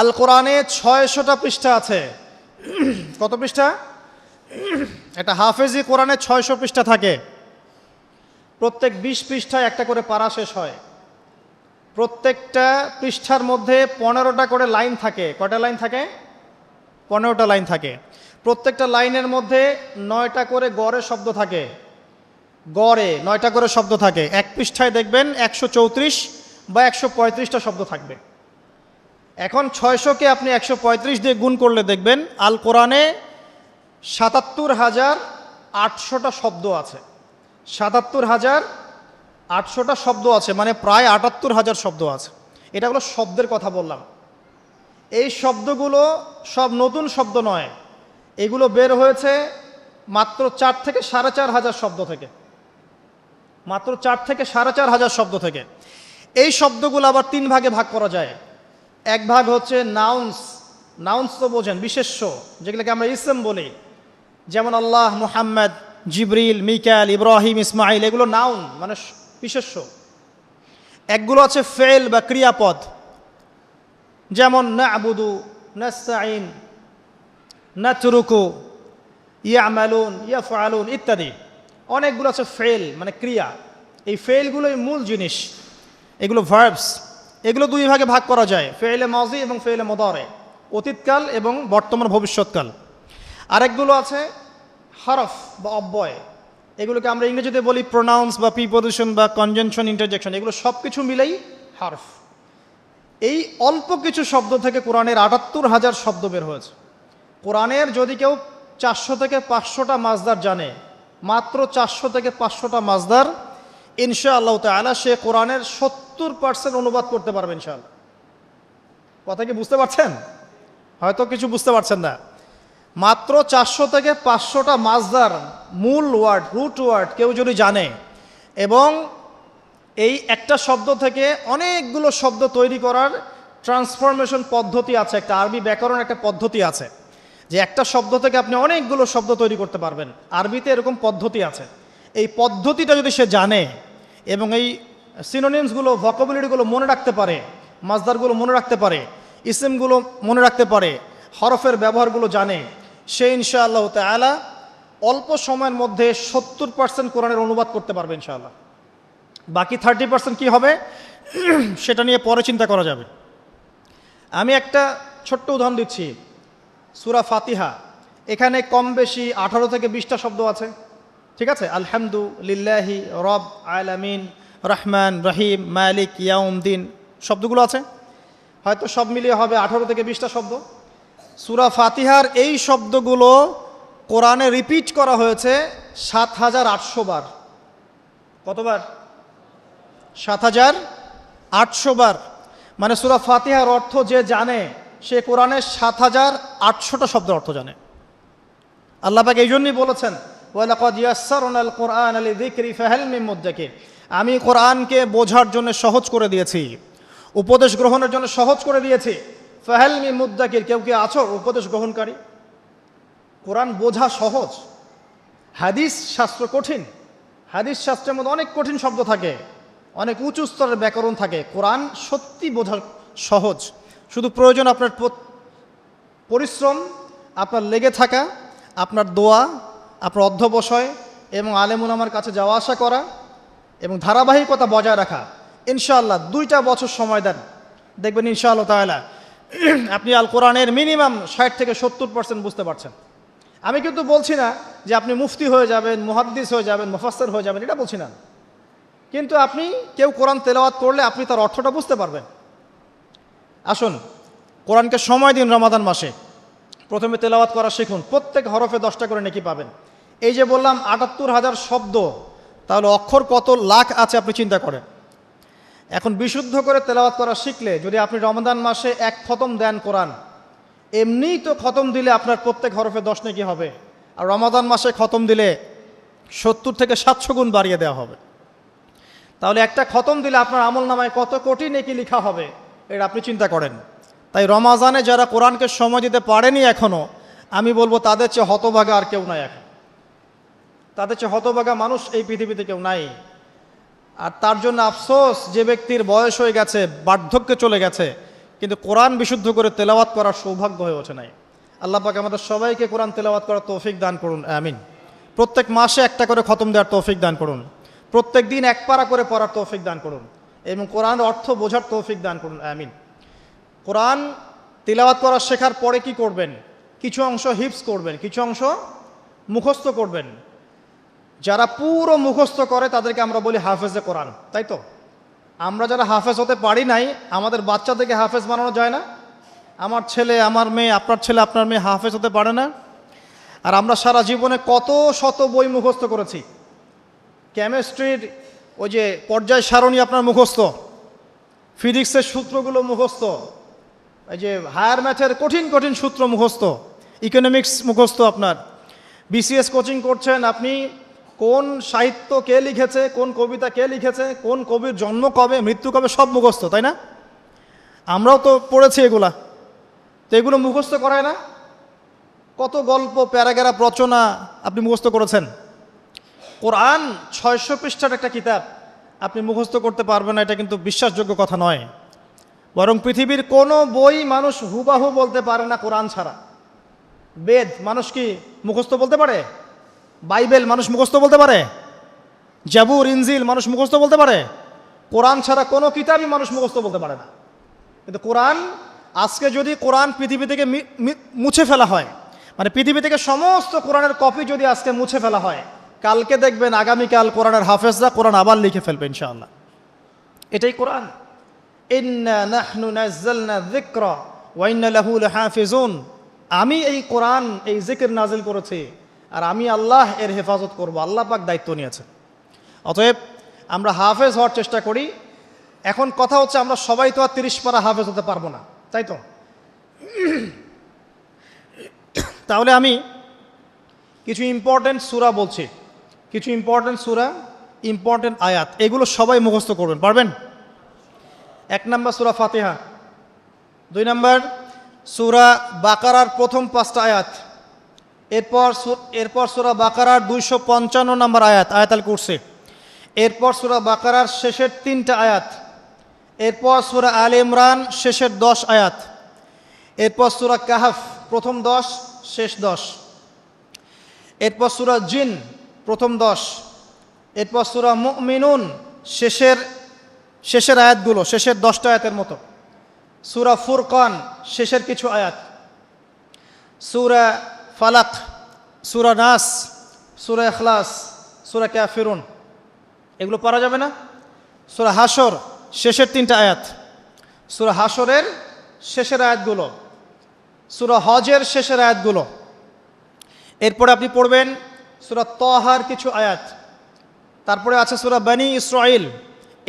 আল কোরআনে 600টা পৃষ্ঠা আছে। কত পৃষ্ঠা? এটা হাফেজি কোরআনে 600 পৃষ্ঠা থাকে। প্রত্যেক 20 পৃষ্ঠায় একটা করে পারা শেষ হয়। প্রত্যেকটা পৃষ্ঠার মধ্যে 15টা করে লাইন থাকে। কয়টা লাইন থাকে? 15টা লাইন থাকে। প্রত্যেকটা লাইনের মধ্যে 9টা করে গড়ে শব্দ থাকে। গড়ে 9টা করে শব্দ থাকে। এক পৃষ্ঠায় দেখবেন 134 বা 135টা শব্দ থাকবে। এখন 600কে আপনি 135 দিয়ে গুণ করলে দেখবেন আল কোরআনে 77,800টা শব্দ আছে। 77,800টা শব্দ আছে, মানে প্রায় 78,000 শব্দ আছে। এটা হলো শব্দের কথা বললাম। এই শব্দগুলো সব নতুন শব্দ নয়, এগুলো বের হয়েছে মাত্র 4 থেকে 4,500 শব্দ থেকে। মাত্র 4 থেকে 4,500 শব্দ থেকে। এই শব্দগুলো আবার 3 ভাগে ভাগ করা যায়। এক ভাগ হচ্ছে নাউন্স। নাউন্স তো বোঝেন, বিশেষ্য, যেগুলোকে আমরা ইসম বলি। যেমন আল্লাহ, মুহাম্মদ, জিবরিল, মিকাল, ইব্রাহিম, ইসমাইল, এগুলো নাউন মানে বিশেষ্য। একগুলো আছে ফেল বা ক্রিয়াপদ, যেমন না'বুদু, নাস্তাইন, নাতরুকু, ইয়ামালুন, ইয়াফআলুন ইত্যাদি। অনেকগুলো আছে ফেল মানে ক্রিয়া। এই ফেলগুলোই মূল জিনিস, এগুলো ভার্বস। এগুলো 2 ভাগে ভাগ করা যায়, ফেলে মাজি এবং ফেলে মুদারে, অতীতকাল এবং বর্তমান ভবিষ্যৎকাল। আরেকগুলো আছে হরফ বা অব্যয়। এগুলোকে আমরা ইংরেজিতে বলি প্রোনাউন্স বা প্রিপোজিশন বা কনজাংশন, ইন্টারজেকশন। এগুলো সব কিছু মিলেই হরফ। এই অল্প কিছু শব্দ থেকে কোরআনের 78,000 শব্দ বের হয়েছে। কোরআনের যদি কেউ 400 থেকে 500টা মাজদার জানে, মাত্র 400 থেকে 500টা মাজদার, ইনশাআল্লাহ তাআলা সে কোরআনের 70% অনুবাদ করতে পারবে ইনশাআল্লাহ। কথা কি বুঝতে পারছেন? হয়তো কিছু বুঝতে পারছেন না। মাত্র 400 থেকে 500টা মাজদার, মূল ওয়ার্ড, রুট ওয়ার্ড কেউ যদি জানে, এবং এই একটা শব্দ থেকে অনেকগুলো শব্দ তৈরি করার ট্রান্সফরমেশন পদ্ধতি আছে, একটা আরবি ব্যাকরণ একটা পদ্ধতি আছে, যে একটা শব্দ থেকে আপনি অনেকগুলো শব্দ তৈরি করতে পারবেন। আরবিতে এরকম পদ্ধতি আছে। এই পদ্ধতিটা যদি সে জানে এবং এই সিনোনিমসগুলো, ভোকাবুলারিগুলো মনে রাখতে পারে, মাজদারগুলো মনে রাখতে পারে, ইসিমগুলো মনে রাখতে পারে, হরফের ব্যবহারগুলো জানে, সে ইনশাআল্লাহ তাআলা অল্প সময়ের মধ্যে 70% কোরআনের অনুবাদ করতে পারবে ইনশাআল্লাহ। বাকি 30% কি হবে সেটা নিয়ে পরে চিন্তা করা যাবে। আমি একটা ছোট্ট উদাহরণ দিচ্ছি। সূরা ফাতিহা, এখানে কম বেশি 18 থেকে 20টা শব্দ আছে, ঠিক আছে? আলহামদুলিল্লাহি রব আলামিন, রহমান রহিম, মালিক ইয়াউমদ্দিন, শব্দগুলো আছে। হয়তো সব মিলিয়ে হবে 18 থেকে 20টা শব্দ। সূরা ফাতিহার এই শব্দগুলো কোরআনে রিপিট করা হয়েছে 7,800 বার। কতবার? 7,800 বার। মানে সূরা ফাতিহার অর্থ যে জানে, সে কোরআনের 7,800টা শব্দের অর্থ জানে। আল্লাহ পাক এই জন্যই বলেছেন, ওয়ালাকাদ ইয়াসসারনাল কুরআনা লিযিকরি ফাহাল মিন মুদ্দাকির। আমি কোরআনকে বোঝার জন্য সহজ করে দিয়েছি, উপদেশ গ্রহণের জন্য সহজ করে দিয়েছি। ফাহাল মিন মুদ্দাকির, কেউ কি আছো উপদেশ গ্রহণকারী? কোরআন বোঝা সহজ। হাদিস শাস্ত্র কঠিন। হাদিস শাস্ত্রের মধ্যে অনেক কঠিন শব্দ থাকে, অনেক উঁচু স্তরের ব্যাকরণ থাকে। কোরআন সত্যি বোঝা সহজ। শুধু প্রয়োজন আপনার পরিশ্রম, আপনার লেগে থাকা, আপনার দোয়া, আপনার অধ্যবসায় এবং আলেম উলামার কাছে যাওয়া আসা করা এবং ধারাবাহিকতা বজায় রাখা। ইনশাআল্লাহ 2টা বছর সময় দেন, দেখবেন ইনশাআল্লাহ তাআলা আপনি আল কোরআনের মিনিমাম 60 থেকে 70% বুঝতে পারছেন। আমি কিন্তু বলছি না যে আপনি মুফতি হয়ে যাবেন, মুহাদ্দিস হয়ে যাবেন, মুফাসসির হয়ে যাবেন, এটা বলছি না। কিন্তু আপনি কেউ কোরআন তেলাওয়াত করলে আপনি তার অর্থটা বুঝতে পারবেন। আসুন কোরআনকে সময় দিন রমাদান মাসে, প্রথমে তেলাওয়াত করা শিখুন, প্রত্যেক হরফে 10টা করে নেকি পাবেন। এই যে বললাম ৭৮,০০০ শব্দ, তাহলে অক্ষর কত লাখ আছে আপনি চিন্তা করেন। এখন বিশুদ্ধ করে তেলাওয়াত করা শিখলে যদি আপনি রমাদান মাসে এক খতম দেন কোরআন, এমনিই তো খতম দিলে আপনার প্রত্যেক হরফে 10 নেকি হবে, আর রমাদান মাসে খতম দিলে 70 থেকে 700 গুণ বাড়িয়ে দেওয়া হবে। তাহলে একটা খতম দিলে আপনার আমল নামায় কত কোটি নেকি লেখা হবে, এটা আপনি চিন্তা করেন। তাই রমাজানে যারা কোরআনকে সময় দিতে পারেনি এখনও, আমি বলবো তাদের চেয়ে হতভাগা আর কেউ নাই এখন। তাদের চেয়ে হতভাগা মানুষ এই পৃথিবীতে কেউ নাই। আর তার জন্য আফসোস, যে ব্যক্তির বয়স হয়ে গেছে, বার্ধক্যে চলে গেছে, কিন্তু কোরআন বিশুদ্ধ করে তেলাওয়াত করার সৌভাগ্য হয়ে ওঠে নাই। আল্লাহ পাক আমাদের সবাইকে কোরআন তেলাওয়াত করার তৌফিক দান করুন, আমিন। প্রত্যেক মাসে একটা করে খতম দেওয়ার তৌফিক দান করুন, প্রত্যেক দিন এক পারা করে পড়ার তৌফিক দান করুন, এবং কোরআনের অর্থ বোঝার তৌফিক দান করুন, আমিন। কোরআন তিলাওয়াত করা শেখার পরে কি করবেন? কিছু অংশ হিফজ করবেন, কিছু অংশ মুখস্থ করবেন। যারা পুরো মুখস্থ করে তাদেরকে আমরা বলি হাফেজে কোরআন, তাই তো? আমরা যারা হাফেজ হতে পারি নাই, আমাদের বাচ্চাদেরকে হাফেজ বানানো যায় না? আমার ছেলে, আমার মেয়ে, আপনার ছেলে, আপনার মেয়ে হাফেজ হতে পারে না? আর আমরা সারা জীবনে কত শত বই মুখস্থ করেছি। কেমিস্ট্রির ওই যে পর্যায় সারণী আপনার মুখস্থ, ফিজিক্সের সূত্রগুলো মুখস্থ, এই যে হায়ার ম্যাথের কঠিন কঠিন সূত্র মুখস্থ, ইকোনমিক্স মুখস্থ। আপনার বিসিএস কোচিং করছেন, আপনি কোন সাহিত্য কে লিখেছে, কোন কবিতা কে লিখেছে, কোন কবির জন্ম কবে, মৃত্যু কবে, সব মুখস্থ, তাই না? আমরাও তো পড়েছি এগুলা। তো এগুলো মুখস্থ করায় না? কত গল্প, প্যারাগ্রাফ রচনা আপনি মুখস্থ করেছেন। কোরআন 600 পৃষ্ঠার একটা কিতাব, আপনি মুখস্থ করতে পারবেন না, এটা কিন্তু বিশ্বাসযোগ্য কথা নয়। বরং পৃথিবীর কোনো বই মানুষ হুবাহু বলতে পারে না কোরআন ছাড়া। বেদ মানুষ কি মুখস্থ বলতে পারে? বাইবেল মানুষ মুখস্থ বলতে পারে? জাবুর, ইনজিল মানুষ মুখস্থ বলতে পারে? কোরআন ছাড়া কোনো কিতাবই মানুষ মুখস্থ বলতে পারে না। কিন্তু কোরআন, আজকে যদি কোরআন পৃথিবী থেকে মুছে ফেলা হয়, মানে পৃথিবী থেকে সমস্ত কোরআনের কপি যদি আজকে মুছে ফেলা হয়, কালকে দেখবেন আগামীকাল কোরআনের হাফেজরা কোরআন আবার লিখে ফেলবে ইনশাআল্লাহ। এটাই কোরআন। ইন্না নাহনু নাযালনা যিকরা ওয়া ইন্না লাহু লাহাফিজুন। আমি এই কোরআন, এই জিকির নাজিল করেছি, আর আমি আল্লাহ এর হেফাজত করব। আল্লাহ পাক দায়িত্ব নিয়েছেন। অতএব আমরা হাফেজ হওয়ার চেষ্টা করি। এখন কথা হচ্ছে, আমরা সবাই তো আর 30 পারা হাফেজ হতে পারবো না, তাই তো? তাহলে আমি কিছু ইম্পর্টেন্ট সূরা বলছি, কিছু ইম্পর্টেন্ট সূরা, ইম্পর্টেন্ট আয়াত, এগুলো সবাই মুখস্থ করবেন, পারবেন? 1 নম্বর সূরা ফাতিহা, 2 নম্বর সূরা বাকারার প্রথম 5টা আয়াত, এরপর সূরা বাকারার 255 নম্বর আয়াত, আয়াতুল কুরসি, এরপর সূরা বাকারার শেষের 3টা আয়াত, এরপর সূরা আলে ইমরান শেষের 10 আয়াত, এরপর সূরা কাহফ প্রথম 10 শেষ 10, এরপর সূরা জিন প্রথম 10, এরপর সূরা মুমিনুন শেষের আয়াতগুলো, শেষের 10টা আয়াতের মতো, সূরা ফুরকান শেষের কিছু আয়াত, সূরা ফালাক, সূরা নাস, সূরা ইখলাস, সূরা কাফিরুন। এগুলো পড়া যাবে না? সূরা হাশর শেষের 3টা আয়াত, সূরা হাশরের শেষের আয়াতগুলো, সূরা হজের শেষের আয়াতগুলো। এরপরে আপনি পড়বেন সূরা তাহার কিছু আয়াত, তারপরে আছে সূরা বনী ইসরাইল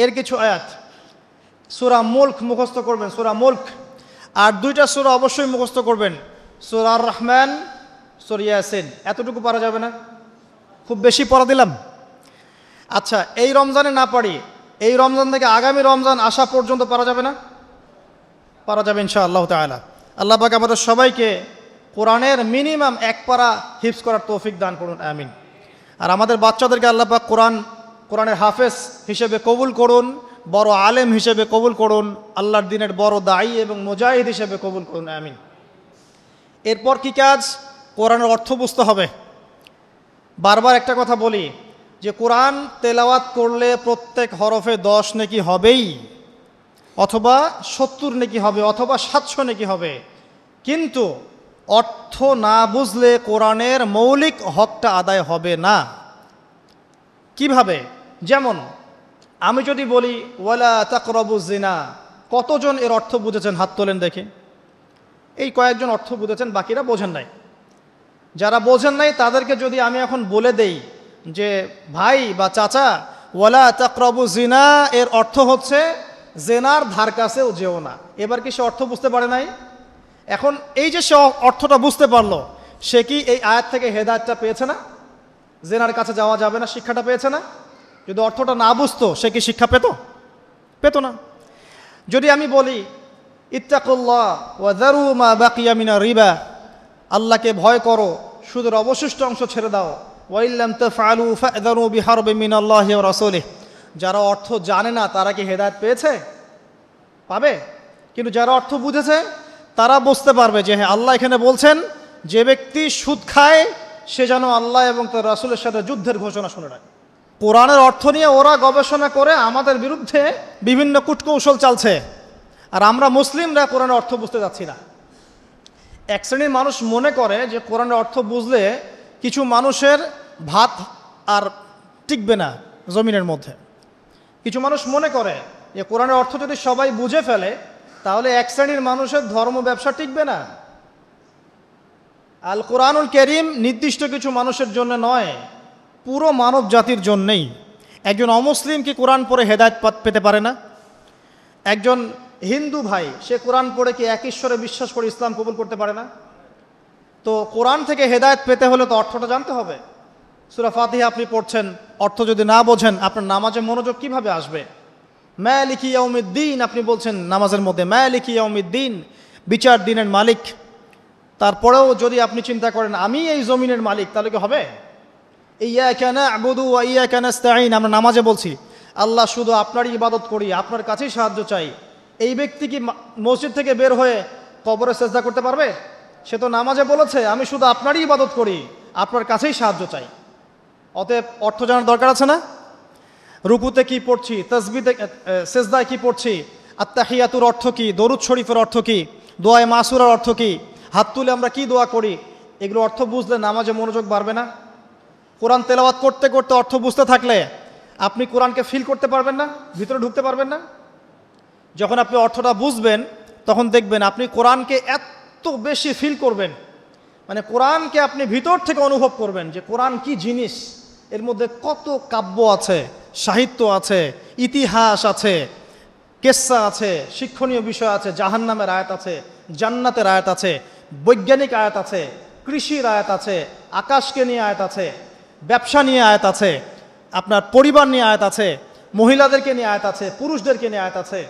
এর কিছু আয়াত, সূরা মুলক মুখস্থ করবেন, সূরা মুলক। আর 2টা সূরা অবশ্যই মুখস্থ করবেন, সূরা আর রহমান, সূরা ইয়াসিন। এতটুকু পারা যাবে না? খুব বেশি পড়া দিলাম? আচ্ছা, এই রমজানে না পারি, এই রমজান থেকে আগামী রমজান আসা পর্যন্ত পারা যাবে না? পারা যাবে ইনশাআল্লাহ তাআলা। আল্লাহ পাক আমাদের সবাইকে কোরআনের মিনিমাম 1 পারা হিফজ করার তৌফিক দান করুন, আমিন। আর আমাদের বাচ্চাদেরকে আল্লাহ পাক কোরআনের হাফেজ হিসেবে কবুল করুন, বড় আলেম হিসেবে কবুল করুন, আল্লাহর দিনের বড় দায়ী এবং মুজাহিদ হিসেবে কবুল করুন, আমিন। এরপর কি কাজ? কোরআনের অর্থ বুঝতে হবে। বারবার একটা কথা বলি যে কোরআন তেলাওয়াত করলে প্রত্যেক হরফে 10 নেকি হবেই। অথবা 70 নেকি হবে, অথবা 700 নেকি হবে। কিন্তু অর্থ না বুঝলে কোরআনের মৌলিক হকটা আদায় হবে না। কিভাবে? যেমন আমি যদি বলি ওয়ালা তাকরাবুজ জিনা, কতজন এর অর্থ বুঝেছেন? হাত তোলেন দেখি। এই কয়েকজন অর্থ বুঝেছেন, বাকিরা বোঝেন নাই। যারা বোঝেন নাই তাদেরকে যদি আমি এখন বলে দেই যে ভাই বা চাচা, ওয়ালা তাকরাবু জিনা এর অর্থ হচ্ছে জেনার ধার কাছেও যেও না, এবার কি সে অর্থ বুঝতে পারে নাই? এখন এই যে সে অর্থটা বুঝতে পারলো, সে কি এই আয়াত থেকে হেদায়েতটা পেয়েছে না? জেনার কাছে যাওয়া যাবে না শিক্ষাটা পেয়েছে না? যদি অর্থটা না বুঝতো, সে কি শিক্ষা পেত? পেত না। যদি আমি বলি ইত্তাকুল্লাহ ওয়া যারু মা বাকিয়া মিনার রিবা, আল্লাহকে ভয় করো, সুদের অবশিষ্ট অংশ ছেড়ে দাও, ওয়া ইল্লাম তাফআলু ফা'যারু বিহারবিন মিনাল্লাহি ওয়া রাসূলিহি, যারা অর্থ জানে না তারা কি হেদায়েত পেয়েছে? পাবে। কিন্তু যারা অর্থ বুঝেছে তারা বুঝতে পারবে যে হ্যাঁ, আল্লাহ এখানে বলছেন যে ব্যক্তি সুদ খায় সে যেন আল্লাহ এবং তার রাসূলের সাথে যুদ্ধের ঘোষণা শুনে রাখে। কোরআনের অর্থ নিয়ে ওরা গবেষণা করে আমাদের বিরুদ্ধে বিভিন্ন কূটকৌশল চালছে, আর আমরা মুসলিমরা কোরআনের অর্থ বুঝতে যাচ্ছি না। এক শ্রেণীর মানুষ মনে করে যে কোরআনের অর্থ বুঝলে কিছু মানুষের ভাত আর টিকবে না জমিনের মধ্যে। কিছু মানুষ মনে করে যে কোরআনের অর্থ যদি সবাই বুঝে ফেলে তাহলে এক শ্রেণীর মানুষের ধর্ম ব্যবসা টিকবে না। আল কোরআনুল কারীম নির্দিষ্ট কিছু মানুষের জন্য নয়, পুরো মানব জাতির জন্যেই। একজন অমুসলিম কি কোরআন পড়ে হেদায়েত পেতে পারে না? একজন হিন্দু ভাই সে কোরআন পড়ে কি এক ঈশ্বরে বিশ্বাস করে ইসলাম কবুল করতে পারে না? তো কোরআন থেকে হেদায়েত পেতে হলে তো অর্থটা জানতে হবে। সূরা ফাতিহা আপনি পড়ছেন, অর্থ যদি না বোঝেন আপনার নামাজে মনোযোগ কিভাবে আসবে? মালিকি ইয়াউমিদ্দিন আপনি বলছেন নামাজের মধ্যে, মালিকি ইয়াউমিদ্দিন, বিচার দিনের মালিক। তারপরেও যদি আপনি চিন্তা করেন আমি এই জমিনের মালিক, তাহলে কি হবে? ইয়াকা না'বুদু ওয়া ইয়াকা নাস্তাঈন, আমরা নামাজে বলছি আল্লাহ শুধু আপনারই ইবাদত করি, আপনার কাছেই সাহায্য চাই। এই ব্যক্তি কি মসজিদ থেকে বের হয়ে কবরে সেজদা করতে পারবে? সে তো নামাজে বলেছে আমি শুধু আপনারই ইবাদত করি, আপনার কাছেই সাহায্য চাই। অতএব অর্থ জানার দরকার আছে না? রুকুতে কি পড়ছি, তাসবিতে সেজদায় কি পড়ছি, আত্তাহিয়াতুর অর্থ কি, দরুদ শরীফের অর্থ কি, দোয়ায়ে মাসুরার অর্থ কি, হাত তুলে আমরা কি দোয়া করি, এগুলো অর্থ বুঝলে নামাজে মনোযোগ বাড়বে না? কোরআন তেলাওয়াত করতে করতে অর্থ বুঝতে থাকলে আপনি কোরআনকে ফিল করতে পারবেন না, ভিতরে ঢুকতে পারবেন না। যখন আপনি অর্থটা বুঝবেন তখন দেখবেন আপনি কোরআনকে এত বেশি ফিল করবেন, মানে কোরআনকে আপনি ভিতর থেকে অনুভব করবেন যে কোরআন কি জিনিস, এর মধ্যে কত কাব্য আছে, সাহিত্য আছে, ইতিহাস আছে, কেসা আছে, শিক্ষণীয় বিষয় আছে, জাহান্নামের আয়াত আছে, জান্নাতের আয়াত আছে, বৈজ্ঞানিক আয়াত আছে, কৃষির আয়াত আছে, আকাশকে নিয়ে আয়াত আছে, ব্যবসা নিয়ে আয়াত আছে, আপনার পরিবার নিয়ে আয়াত আছে, মহিলাদেরকে নিয়ে আয়াত আছে, পুরুষদেরকে নিয়ে আয়াত আছে,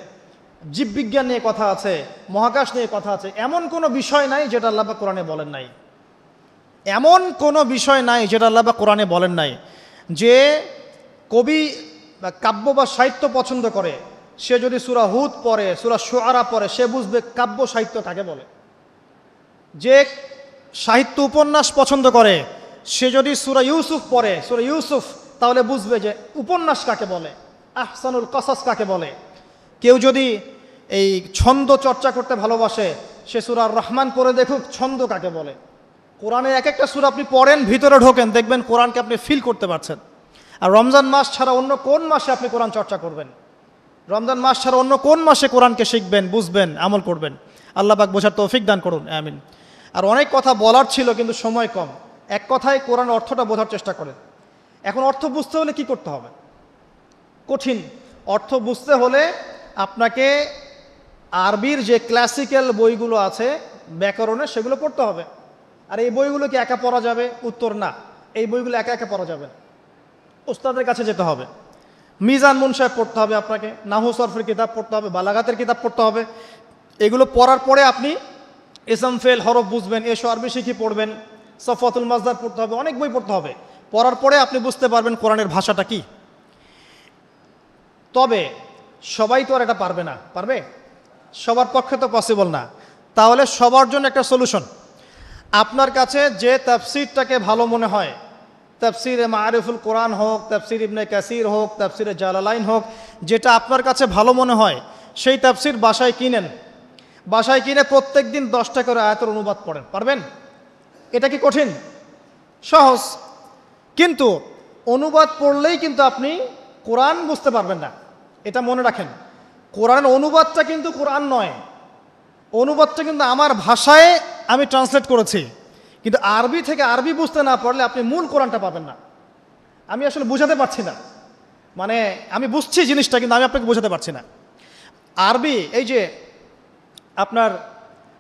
জীববিজ্ঞান নিয়ে কথা আছে, মহাকাশ নিয়ে কথা আছে। এমন কোনো বিষয় নাই যেটা আল্লাহ পাক কোরআনে বলেন নাই। এমন কোনো বিষয় নাই যেটা আল্লাহ পাক কোরআনে বলেন নাই। যে কবি বা কাব্য বা সাহিত্য পছন্দ করে সে যদি সূরা হুদ পড়ে, সূরা শুআরা পড়ে, সে বুঝবে কাব্য সাহিত্য কাকে বলে। যে সাহিত্য উপন্যাস পছন্দ করে সে যদি সূরা ইউসুফ পড়ে, সূরা ইউসুফ, তাহলে বুঝবে যে উপন্যাস কাকে বলে, আহসানুল কসাস কাকে বলে। কেউ যদি এই ছন্দ চর্চা করতে ভালোবাসে সে সূরা রহমান পড়ে দেখুক ছন্দ কাকে বলে। কোরআনের এক একটা সূরা আপনি পড়েন, ভিতরে ঢোকেন, দেখবেন কোরআনকে আপনি ফিল করতে পারছেন। আর রমজান মাস ছাড়া অন্য কোন মাসে আপনি কোরআন চর্চা করবেন? রমজান মাস ছাড়া অন্য কোন মাসে কোরআনকে শিখবেন, বুঝবেন, আমল করবেন? আল্লাহ পাক বোঝার তৌফিক দান করুন, আমিন। আর অনেক কথা বলার ছিল কিন্তু সময় কম, এক কথায় কোরআন অর্থটা বোঝার চেষ্টা করেন। এখন অর্থ বুঝতে হলে কি করতে হবে? কঠিন। অর্থ বুঝতে হলে আপনাকে আরবির যে ক্লাসিক্যাল বইগুলো আছে ব্যাকরণের, সেগুলো পড়তে হবে। আর এই বইগুলো কি একা পড়া যাবে? উত্তর না, এই বইগুলো একা একা পড়া যাবে না, ওস্তাদের কাছে যেতে হবে। মিজান মুনসাহেব পড়তে হবে আপনাকে, নাহু সরফের কিতাব পড়তে হবে, বালাগাতের কিতাব পড়তে হবে। এগুলো পড়ার পরে আপনি ইসম ফেল হরফ বুঝবেন, এসো আরবি শিখি পড়বেন, সফওয়াতুল মাজদার পড়তে হবে, অনেক বই পড়তে হবে। পড়ার পরে আপনি বুঝতে পারবেন কোরআনের ভাষাটা কি। তবে সবাই তো আর এটা পারবে না, পারবে? সবার পক্ষে তো পসিবল না। তাহলে সবার জন্য একটা সলিউশন, আপনার কাছে যে তাফসিরটাকে ভালো মনে হয়, তাফসিরে মারিফুল কোরআন হোক, তাফসির ইবনে কাসির হোক, তাফসিরে জালালাইন হোক, যেটা আপনার কাছে ভালো মনে হয় সেই তাফসির বাসায় কিনেন, বাসায় কিনে প্রত্যেক দিন 10টা করে আয়াতের অনুবাদ পড়েন। পারবেন? এটা কি কঠিন? সহজ। কিন্তু অনুবাদ পড়লেই কিন্তু আপনি কোরআন বুঝতে পারবেন না, এটা মনে রাখেন। কোরআন অনুবাদটা কিন্তু কোরআন নয়, অনুবাদটা কিন্তু আমার ভাষায় আমি ট্রান্সলেট করেছি, কিন্তু আরবি থেকে আরবি বুঝতে না পারলে আপনি মূল কোরআনটা পাবেন না। আমি আসলে বুঝাতে পারছি না, মানে আমি বুঝছি জিনিসটা কিন্তু আমি আপনাকে বোঝাতে পারছি না। আরবি এই যে আপনার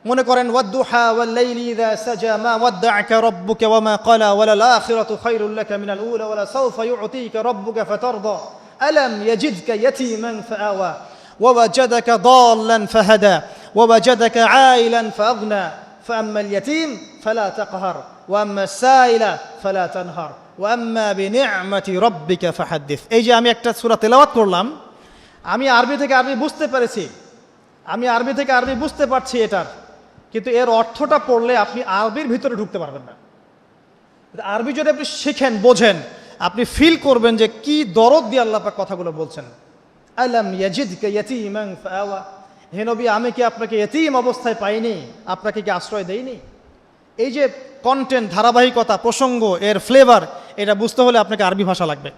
মনে করেন ওয়াদ্দুহা ওয়াল-লাইলি ইযা সাজা মা ওয়াদ্দা'আকা রাব্বুকা ওয়া মা ক্বালা ওয়ালাল আখিরাতু খায়রুল লাকা মিনাল উলা ওয়ালা সাওফা ইউ'তিকা রাব্বুকা ফাতারদা আলাম ইয়াজিদকা ইয়াতীমান ফাআওয়া ওয়া ওয়াজাদাকা দাল্লান ফাহাদা ওয়া ওয়াজাদাকা আইলান ফাআগনা ফাআম্মাল ইয়াতীম ফালা তাকহার ওয়া আম্মাস সাইলা ফালা তানহার ওয়া আম্মা বিনি'মাতি রাব্বিকা ফাহাদ্দিস। এই যে আমি একটা সূরা তেলাওয়াত করলাম, আমি আরবি থেকে আরবি বুঝতে পেরেছি, আমি আরবি থেকে আরবি বুঝতে পারছি এটার, কিন্তু এর অর্থটা পড়লে আপনি আরবির ভিতরে ঢুকতে পারবেন না। আরবি যদি আপনি শিখেন, বোঝেন, আপনি ফিল করবেন যে কি দরদ দিয়ে আল্লাহ পাক কথাগুলো বলছেন। আলাম ইয়াজিদকা ইয়াতীমান ফাআওয়া, হে নবী আমি কি আপনাকে ইয়তীম অবস্থায় পাইনি, আপনাকে কি আশ্রয় দেইনি? এই যে কন্টেন্ট, ধারাবাহিকতা, প্রসঙ্গ, এর ফ্লেভার, এটা বুঝতে হলে আপনাকে আরবি ভাষা লাগবে।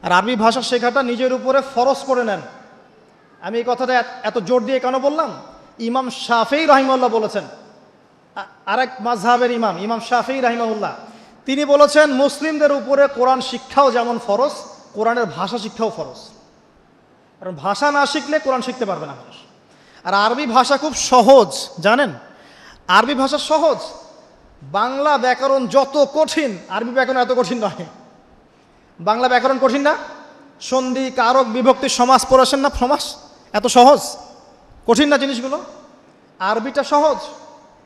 আর আরবি ভাষা শেখাটা নিজের উপরে ফরজ করে নেন। আমি এই কথাটা এত জোর দিয়ে কেন বললাম? ইমাম শাফিঈ রাহিমাহুল্লাহ বলেছেন, আরেক মাযহাবের ইমাম, ইমাম শাফিঈ রাহিমাহুল্লাহ, তিনি বলেছেন মুসলিমদের উপরে কোরআন শিক্ষাও যেমন ফরজ, কোরআনের ভাষা শিক্ষাও ফরজ। কারণ ভাষা না শিখলে কোরআন শিখতে পারবে না মানুষ। আর আরবি ভাষা খুব সহজ, জানেন? আরবি ভাষা সহজ। বাংলা ব্যাকরণ যত কঠিন, আরবি ব্যাকরণ এত কঠিন নয়। বাংলা ব্যাকরণ কঠিন না? সন্ধি, কারক, বিভক্তি, সমাস পড়েছেন না? সমাস এত সহজ, কঠিন না জিনিসগুলো? আরবিটা সহজ।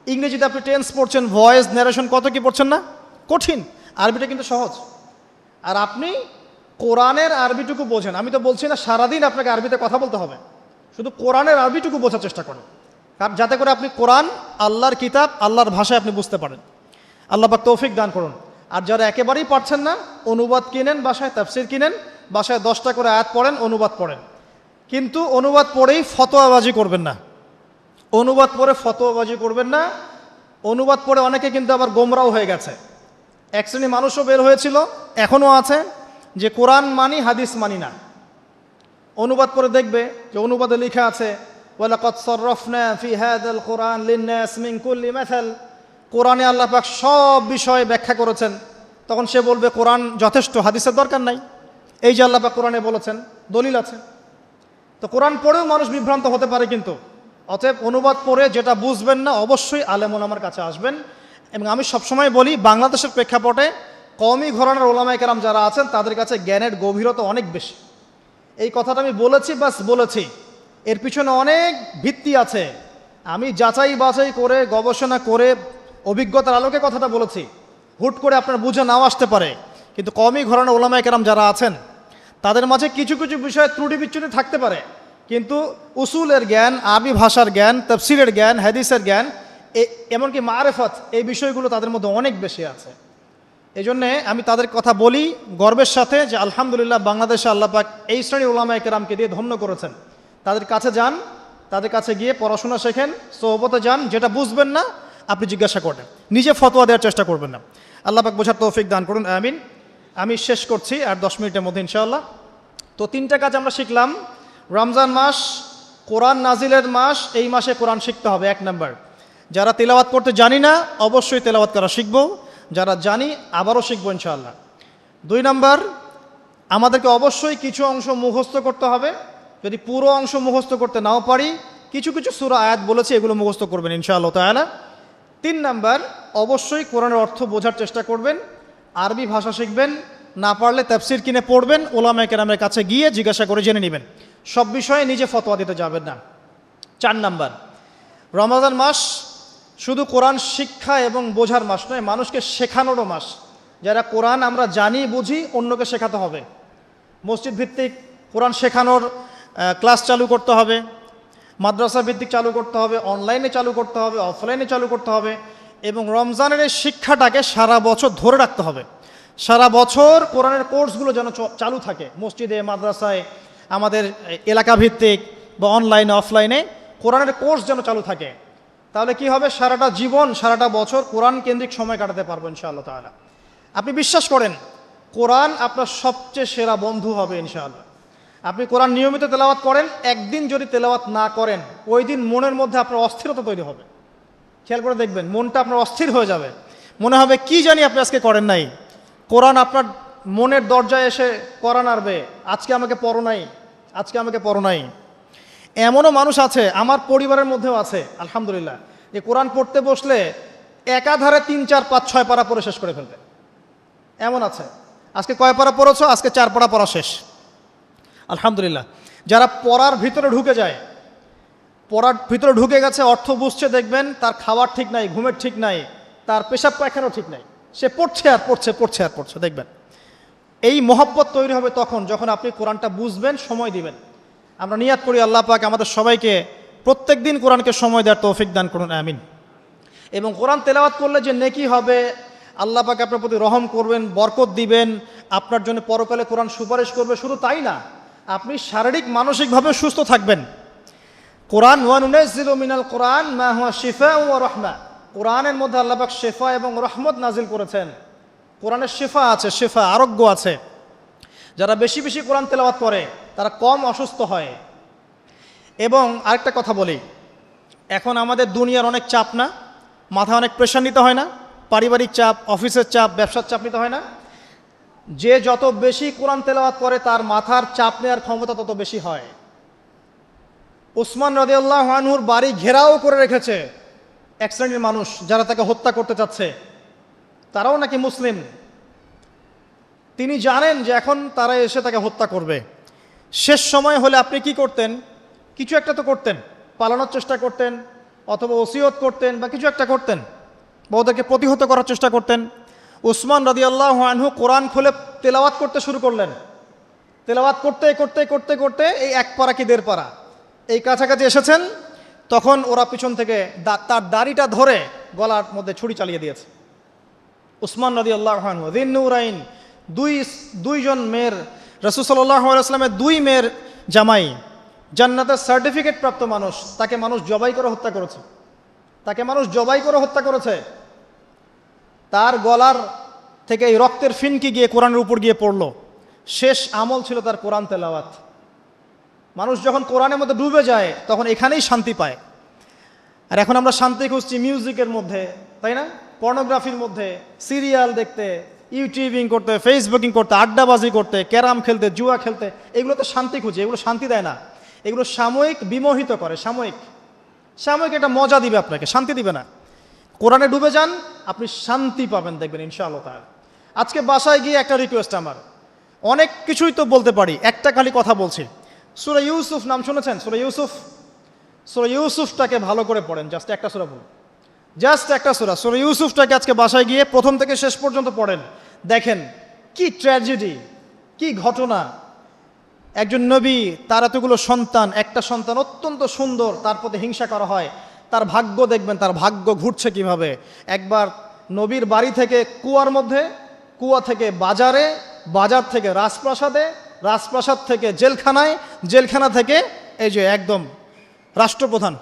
ইংরেজিতে আপনি টেন্স পড়ছেন, ভয়েস, ন্যারেশন, কত কি পড়ছেন না? কঠিন। আরবিটা কিন্তু সহজ। আর আপনি কোরআনের আরবিটুকু বোঝেন। আমি তো বলছি না সারাদিন আপনাকে আরবিতে কথা বলতে হবে, শুধু কোরআনের আরবিটুকু বোঝার চেষ্টা করেন, কারণ যাতে করে আপনি কোরআন, আল্লাহর কিতাব, আল্লাহর ভাষায় আপনি বুঝতে পারেন। আল্লাহ পাক তৌফিক দান করুন। আর যারা একেবারেই পারছেন না, অনুবাদ কিনেন, বাসায় তাফসির কিনেন, বাসায় 10টা করে আয়াত পড়েন, অনুবাদ পড়েন। কিন্তু অনুবাদ পড়েই ফতোয়াবাজি করবেন না, অনুবাদ পড়ে ফতোয়াবাজি করবেন না। অনুবাদ পড়ে অনেকে কিন্তু আবার গোমরাও হয়ে গেছে। এক শ্রেণী মানুষও বের হয়েছিল, এখনও আছে, যে কোরআন মানি, হাদিস মানি না। অনুবাদ পড়ে দেখবে যে অনুবাদে লেখা আছে ওয়ালাকাদ সাররাফনা ফি হাযাল কুরআন লিন-নাস মিন কুল্লি মাসাল, কোরআনে আল্লাহ পাক সব বিষয়ে ব্যাখ্যা করেছেন। তখন সে বলবে কোরআন যথেষ্ট, হাদিসের দরকার নাই। এই যে আল্লাহ পাক কোরআনে বলেছেন, দলিল আছে। তো কোরআন পড়েও মানুষ বিভ্রান্ত হতে পারে। কিন্তু অতএব অনুবাদ পড়ে যেটা বুঝবেন না, অবশ্যই আলেম ওলামার কাছে আসবেন। এবং আমি সবসময় বলি, বাংলাদেশের প্রেক্ষাপটে কওমি ঘরানার ওলামায়ে কেরাম যারা আছেন তাদের কাছে জ্ঞানের গভীরতা অনেক বেশি। এই কথাটা আমি বলেছি, বাস বলেছি, এর পিছনে অনেক ভিত্তি আছে। আমি যাচাই বাছাই করে, গবেষণা করে, অভিজ্ঞতার আলোকে কথাটা বলেছি। হুট করে আপনার বুঝে নাও আসতে পারে, কিন্তু কওমি ঘরানার ওলামায়ে কেরাম যারা আছেন তাদের মাঝে কিছু কিছু বিষয়ে ত্রুটি বিচ্যুতি থাকতে পারে, কিন্তু উসুলের জ্ঞান, আরবি ভাষার জ্ঞান, তাফসীরের জ্ঞান, হাদিসের জ্ঞান, এমনকি মারেফত, এই বিষয়গুলো তাদের মধ্যে অনেক বেশি আছে। এই জন্যে আমি তাদের কথা বলি গর্বের সাথে যে আলহামদুলিল্লাহ বাংলাদেশে আল্লাহ পাক এই শ্রেণীর উলামায়ে কেরামকে দিয়ে ধন্য করেছেন। তাদের কাছে যান, তাদের কাছে গিয়ে পড়াশোনা শেখেন, সোহবতে যান, যেটা বুঝবেন না আপনি জিজ্ঞাসা করেন, নিজে ফতোয়া দেওয়ার চেষ্টা করবেন না। আল্লাহ পাক বোঝার তৌফিক দান করুন, আমিন। আমি শেষ করছি আর 10 মিনিটের মধ্যে ইনশাআল্লাহ। তো 3টা কাজ আমরা শিখলাম। রমজান মাস কোরআন নাজিলের মাস, এই মাসে কোরআন শিখতে হবে। 1 নাম্বার, যারা তেলাওয়াত করতে জানি না অবশ্যই তেলাওয়াত করা শিখব, যারা জানি আবারও শিখবো ইনশাআল্লাহ। 2 নাম্বার, আমাদেরকে অবশ্যই কিছু অংশ মুখস্থ করতে হবে। যদি পুরো অংশ মুখস্থ করতে নাও পারি, কিছু কিছু সূরা আয়াত বলেছি, এগুলো মুখস্থ করবেন ইনশাআল্লাহ তাআলা। 3 নাম্বার, অবশ্যই কোরআনের অর্থ বোঝার চেষ্টা করবেন, আরবি ভাষা শিখবেন, না পারলে তাফসীর কিনে পড়বেন, ওলামায়ে কেরামের কাছে গিয়ে জিজ্ঞাসা করে জেনে নেবেন। সব বিষয়ে নিজে ফতোয়া দিতে যাবেন না। 4 নাম্বার, রমজান মাস শুধু কোরআন শিক্ষা এবং বোঝার মাস নয়, মানুষকে শেখানোরও মাস। যারা কোরআন আমরা জানি, বুঝি, অন্যকে শেখাতে হবে। মসজিদ ভিত্তিক কোরআন শেখানোর ক্লাস চালু করতে হবে, মাদ্রাসা ভিত্তিক চালু করতে হবে, অনলাইনে চালু করতে হবে, অফলাইনে চালু করতে হবে। এবং রমজানের এই শিক্ষাটাকে সারা বছর ধরে রাখতে হবে। সারা বছর কোরআনের কোর্সগুলো যেন চালু থাকে, মসজিদে, মাদ্রাসায়, আমাদের এলাকা ভিত্তিক, বা অনলাইনে অফলাইনে কোরআনের কোর্স যেন চালু থাকে। তাহলে কি হবে, সারাটা জীবন সারাটা বছর কোরআন কেন্দ্রিক সময় কাটাতে পারবো ইনশাআল্লাহ তাআলা। আপনি বিশ্বাস করেন কোরআন আপনার সবচেয়ে সেরা বন্ধু হবে ইনশাআল্লাহ। আপনি কোরআন নিয়মিত তেলাওয়াত করেন, একদিন যদি তেলাওয়াত না করেন ওই দিন মনের মধ্যে আপনার অস্থিরতা তৈরি হবে। খেয়াল করে দেখবেন মনটা আপনার অস্থির হয়ে যাবে, মনে হবে কি জানি আপনি আজকে করেন নাই। কোরআন আপনার মনের দরজায় এসে কোরআন আনবে, আজকে আমাকে পড়ো নাই, আজকে আমাকে পড়ো নাই। এমনও মানুষ আছে, আমার পরিবারের মধ্যেও আছে আলহামদুলিল্লাহ, যে কোরআন পড়তে বসলে একাধারে 3, 4, 5, 6 পারা পড়ে শেষ করে ফেলবে, এমন আছে। আজকে কয় পারা পড়েছো? আজকে 4 পারা পড়া শেষ আলহামদুলিল্লাহ। যারা পড়ার ভিতরে ঢুকে যায়, পড়ার ভিতরে ঢুকে গেছে, অর্থ বুঝছে, দেখবেন তার খাওয়ার ঠিক নাই, ঘুমের ঠিক নাই, তার পেশাব পায়খানাও ঠিক নাই, সে পড়ছে আর পড়ছে, পড়ছে আর পড়ছে। দেখবেন এই মহব্বত তৈরি হবে তখন যখন আপনি কোরআনটা বুঝবেন, সময় দিবেন। আমরা নিয়াত করি আল্লাহ পাক আমাদের সবাইকে প্রত্যেক দিন কোরআনকে সময় দেওয়ার তৌফিক দান করুন, আমিন। এবং কোরআন তেলাওয়াত করলে যে নেকি হবে, আল্লাহ পাক আপনার প্রতি রহম করবেন, বরকত দিবেন, আপনার জন্য পরকালে কোরআন সুপারিশ করবে। শুধু তাই না, আপনি শারীরিক মানসিকভাবে সুস্থ থাকবেন। কোরআন ওয়া নুনাজ্জিলু মিনাল কোরআন মা হুয়া শিফাউন ওয়া রাহমা, কোরআনের মধ্যে আল্লাহ পাক শিফা এবং রহমত নাজিল করেছেন। কোরআনের শিফা আছে, শিফা আরোগ্য আছে। যারা বেশি বেশি কোরআন তেলাওয়াত করে তারা কম অসুস্থ হয়। এবং আরেকটা কথা বলি, এখন আমাদের দুনিয়ার অনেক চাপ না, মাথায় অনেক প্রেশার নিতে হয় না, পারিবারিক চাপ, অফিসের চাপ, ব্যবসার চাপ নিতে হয় না। যে যত বেশি কোরআন তেলাওয়াত করে তার মাথার চাপ নেওয়ার ক্ষমতা তত বেশি হয়। উসমান রাদিয়াল্লাহু আনহুর বাড়ি ঘেরাও করে রেখেছে এক শ্রেণীর মানুষ, যারা তাকে হত্যা করতে চাচ্ছে। তারাও নাকি মুসলিম। তিনি জানেন যে এখন তারা এসে তাকে হত্যা করবে। শেষ সময় হলে আপনি কি করতেন? কিছু একটা তো করতেন, পালানোর চেষ্টা করতেন, অথবা ওসিয়ত করতেন, বা কিছু একটা করতেন, বা ওদেরকে প্রতিহত করার চেষ্টা করতেন। উসমান রাদিয়াল্লাহু আনহু কোরআন খুলে তেলাওয়াত করতে শুরু করলেন। তেলাওয়াত করতে করতে করতে করতে এই 1 পারা কি 1.5 পারা এই কাছাকাছি এসেছেন, তখন ওরা পিছন থেকে তার দাড়িটা ধরে গলার মধ্যে ছুরি চালিয়ে দিয়েছে। উসমান রাদিয়াল্লাহু আনহু যিন্নুরাইন, দুইজন মেয়ের, রাসূল সাল্লাল্লাহু আলাইহি ওয়াসাল্লামের 2 মেয়ের জামাই, জান্নাতের সার্টিফিকেট প্রাপ্ত মানুষ, তাকে মানুষ জবাই করে হত্যা করেছে। তাকে মানুষ জবাই করে হত্যা করেছে। তার গলার থেকে এই রক্তের ফিনকি গিয়ে কোরআনের উপর গিয়ে পড়ল। শেষ আমল ছিল তার কোরআন তেলাওয়াত। মানুষ যখন কোরআনের মধ্যে ডুবে যায় তখন এখানেই শান্তি পায়। আর এখন আমরা শান্তি খুঁজছি মিউজিকের মধ্যে, তাই না? পর্নোগ্রাফির মধ্যে, সিরিয়াল দেখতে, ইউটিউবিং করতে, ফেসবুকিং করতে, আড্ডাবাজি করতে, ক্যারাম খেলতে, জুয়া খেলতে, এগুলোতে শান্তি খুঁজে। এগুলো শান্তি দেয় না, এগুলো সাময়িক বিমোহিত করে, সাময়িক একটা মজা দিবে আপনাকে, শান্তি দিবে না। কোরআনে ডুবে যান, আপনি শান্তি পাবেন, দেখবেন ইনশাআল্লাহ তাআলা। আজকে বাসায় গিয়ে একটা রিকোয়েস্ট আমার, অনেক কিছুই তো বলতে পারি, একটা খালি কথা বলছি। সূরা ইউসুফ নাম শুনেছেন? সূরা ইউসুফটাকে ভালো করে পড়েন, জাস্ট একটা সূরা বলুন, জাস্ট একটা সূরা। সূরা ইউসুফটাকে আজকে বাসায় গিয়ে প্রথম থেকে শেষ পর্যন্ত পড়েন, দেখেন কি ট্র্যাজেডি, কি ঘটনা। একজন নবী, তার এতগুলো সন্তান, একটা সন্তান অত্যন্ত সুন্দর, তার প্রতি হিংসা করা হয়। তার ভাগ্য দেখবেন, তার ভাগ্য ঘুরছে কিভাবে। একবার নবীর বাড়ি থেকে কুয়ার মধ্যে, কুয়া থেকে বাজারে, বাজার থেকে রাজপ্রাসাদে, রাজপ্রাসাদ থেকে জেলখানায়, জেলখানা থেকে এই যে একদম রাষ্ট্রপ্রধান।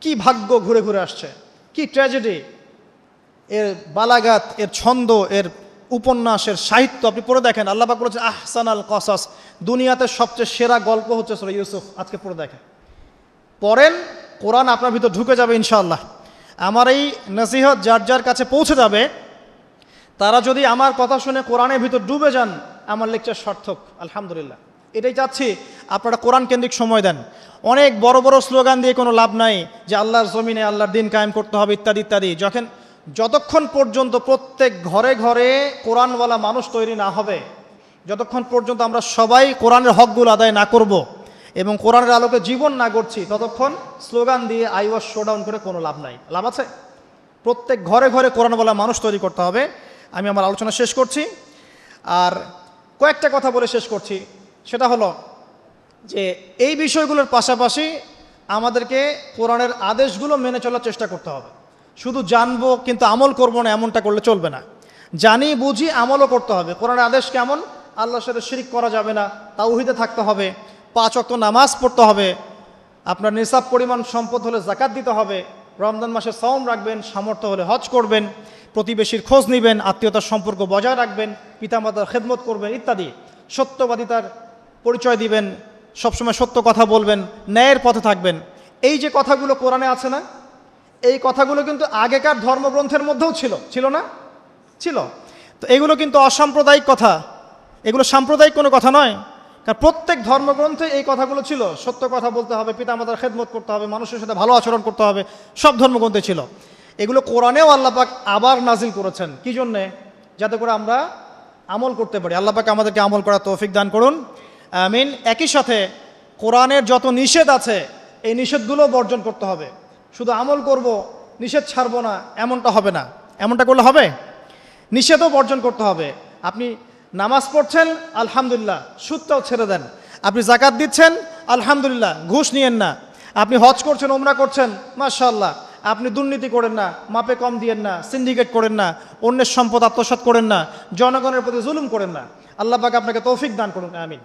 কি ভাগ্য ঘুরে ঘুরে আসছে, কি ট্র্যাজেডি। এর বালাগাত, এর ছন্দ, এর উপন্যাসের সাহিত্য আপনি পড়ে দেখেন। আল্লাহ পাক বলেছেন আহসানাল কসাস, দুনিয়াতে সবচেয়ে সেরা গল্প হচ্ছে সূরা ইউসুফ। আজকে পড়ে দেখেন, পড়েন, কোরআন আপনার ভিতর ঢুকে যাবে ইনশাআল্লাহ। আমার এই নসিহত যার যার কাছে পৌঁছে যাবে, তারা যদি আমার কথা শুনে কোরআনের ভিতর ডুবে যান, আমার লেকচার সার্থক আলহামদুলিল্লাহ। এটাই চাচ্ছি, আপনারা কোরআন কেন্দ্রিক সময় দেন। অনেক বড় বড় স্লোগান দিয়ে কোনো লাভ নাই, যে আল্লাহর জমিনে আল্লাহর দিন কায়েম করতে হবে ইত্যাদি ইত্যাদি। যতক্ষণ পর্যন্ত প্রত্যেক ঘরে ঘরে কোরআনওয়ালা মানুষ তৈরি না হবে, যতক্ষণ পর্যন্ত আমরা সবাই কোরআনের হকগুলো আদায় না করব এবং কোরআনের আলোকে জীবন না গড়ছি, ততক্ষণ স্লোগান দিয়ে আই ওয়াজ শোডাউন করে কোনো লাভ নাই। লাভ আছে? প্রত্যেক ঘরে ঘরে কোরআনওয়ালা মানুষ তৈরি করতে হবে। আমি আমার আলোচনা শেষ করছি, আর কয়েকটা কথা বলে শেষ করছি। সেটা হলো যে এই বিষয়গুলোর পাশাপাশি আমাদেরকে কোরআনের আদেশগুলো মেনে চলার চেষ্টা করতে হবে। শুধু জানবো কিন্তু আমল করবো না, এমনটা করলে চলবে না। জানি বুঝি আমলও করতে হবে। কোরআনের আদেশ কেমন? আল্লাহর সাথে শিরিক করা যাবে না, তাওহীদে থাকতে হবে, 5 ওয়াক্ত নামাজ পড়তে হবে, আপনার নিসাব পরিমাণ সম্পদ হলে জাকাত দিতে হবে, রমজান মাসে সওম রাখবেন, সামর্থ্য হলে হজ করবেন, প্রতিবেশীর খোঁজ নেবেন, আত্মীয়তার সম্পর্ক বজায় রাখবেন, পিতামাতার খেদমত করবেন ইত্যাদি। সত্যবাদিতার পরিচয় দিবেন, সবসময় সত্য কথা বলবেন, ন্যায়ের পথে থাকবেন। এই যে কথাগুলো কোরআনে আছে না, এই কথাগুলো কিন্তু আগেকার ধর্মগ্রন্থের মধ্যেও ছিল না? ছিল। তো এগুলো কিন্তু অসাম্প্রদায়িক কথা, এগুলো সাম্প্রদায়িক কোনো কথা নয়। কারণ প্রত্যেক ধর্মগ্রন্থে এই কথাগুলো ছিল। সত্য কথা বলতে হবে, পিতামাতার খেদমত করতে হবে, মানুষের সাথে ভালো আচরণ করতে হবে, সব ধর্মগ্রন্থে ছিল। এগুলো কোরআনেও আল্লাহ পাক আবার নাজিল করেছেন। কি জন্যে? যাতে করে আমরা আমল করতে পারি। আল্লাহ পাক আমাদেরকে আমল করার তৌফিক দান করুন, আমিন। একই সাথে কোরআনের যত নিষেধ আছে এই নিষেধগুলো বর্জন করতে হবে। শুধু আমল করব, নিষেধ ছাড়বো না, এমনটা হবে না। এমনটা করলে হবে? নিষেধও বর্জন করতে হবে। আপনি নামাজ পড়ছেন, আলহামদুলিল্লাহ, সুদটাও ছেড়ে দেন। আপনি জাকাত দিচ্ছেন, আলহামদুলিল্লাহ, ঘুষ নিয়েন না। আপনি হজ করছেন, ওমরা করছেন, মাশাআল্লাহ, আপনি দুর্নীতি করেন না, মাপে কম দিয়েন না, সিন্ডিকেট করেন না, অন্যের সম্পদ আত্মসাৎ করেন না, জনগণের প্রতি জুলুম করেন না। আল্লাহ পাক আপনাকে তৌফিক দান করুন, আমিন।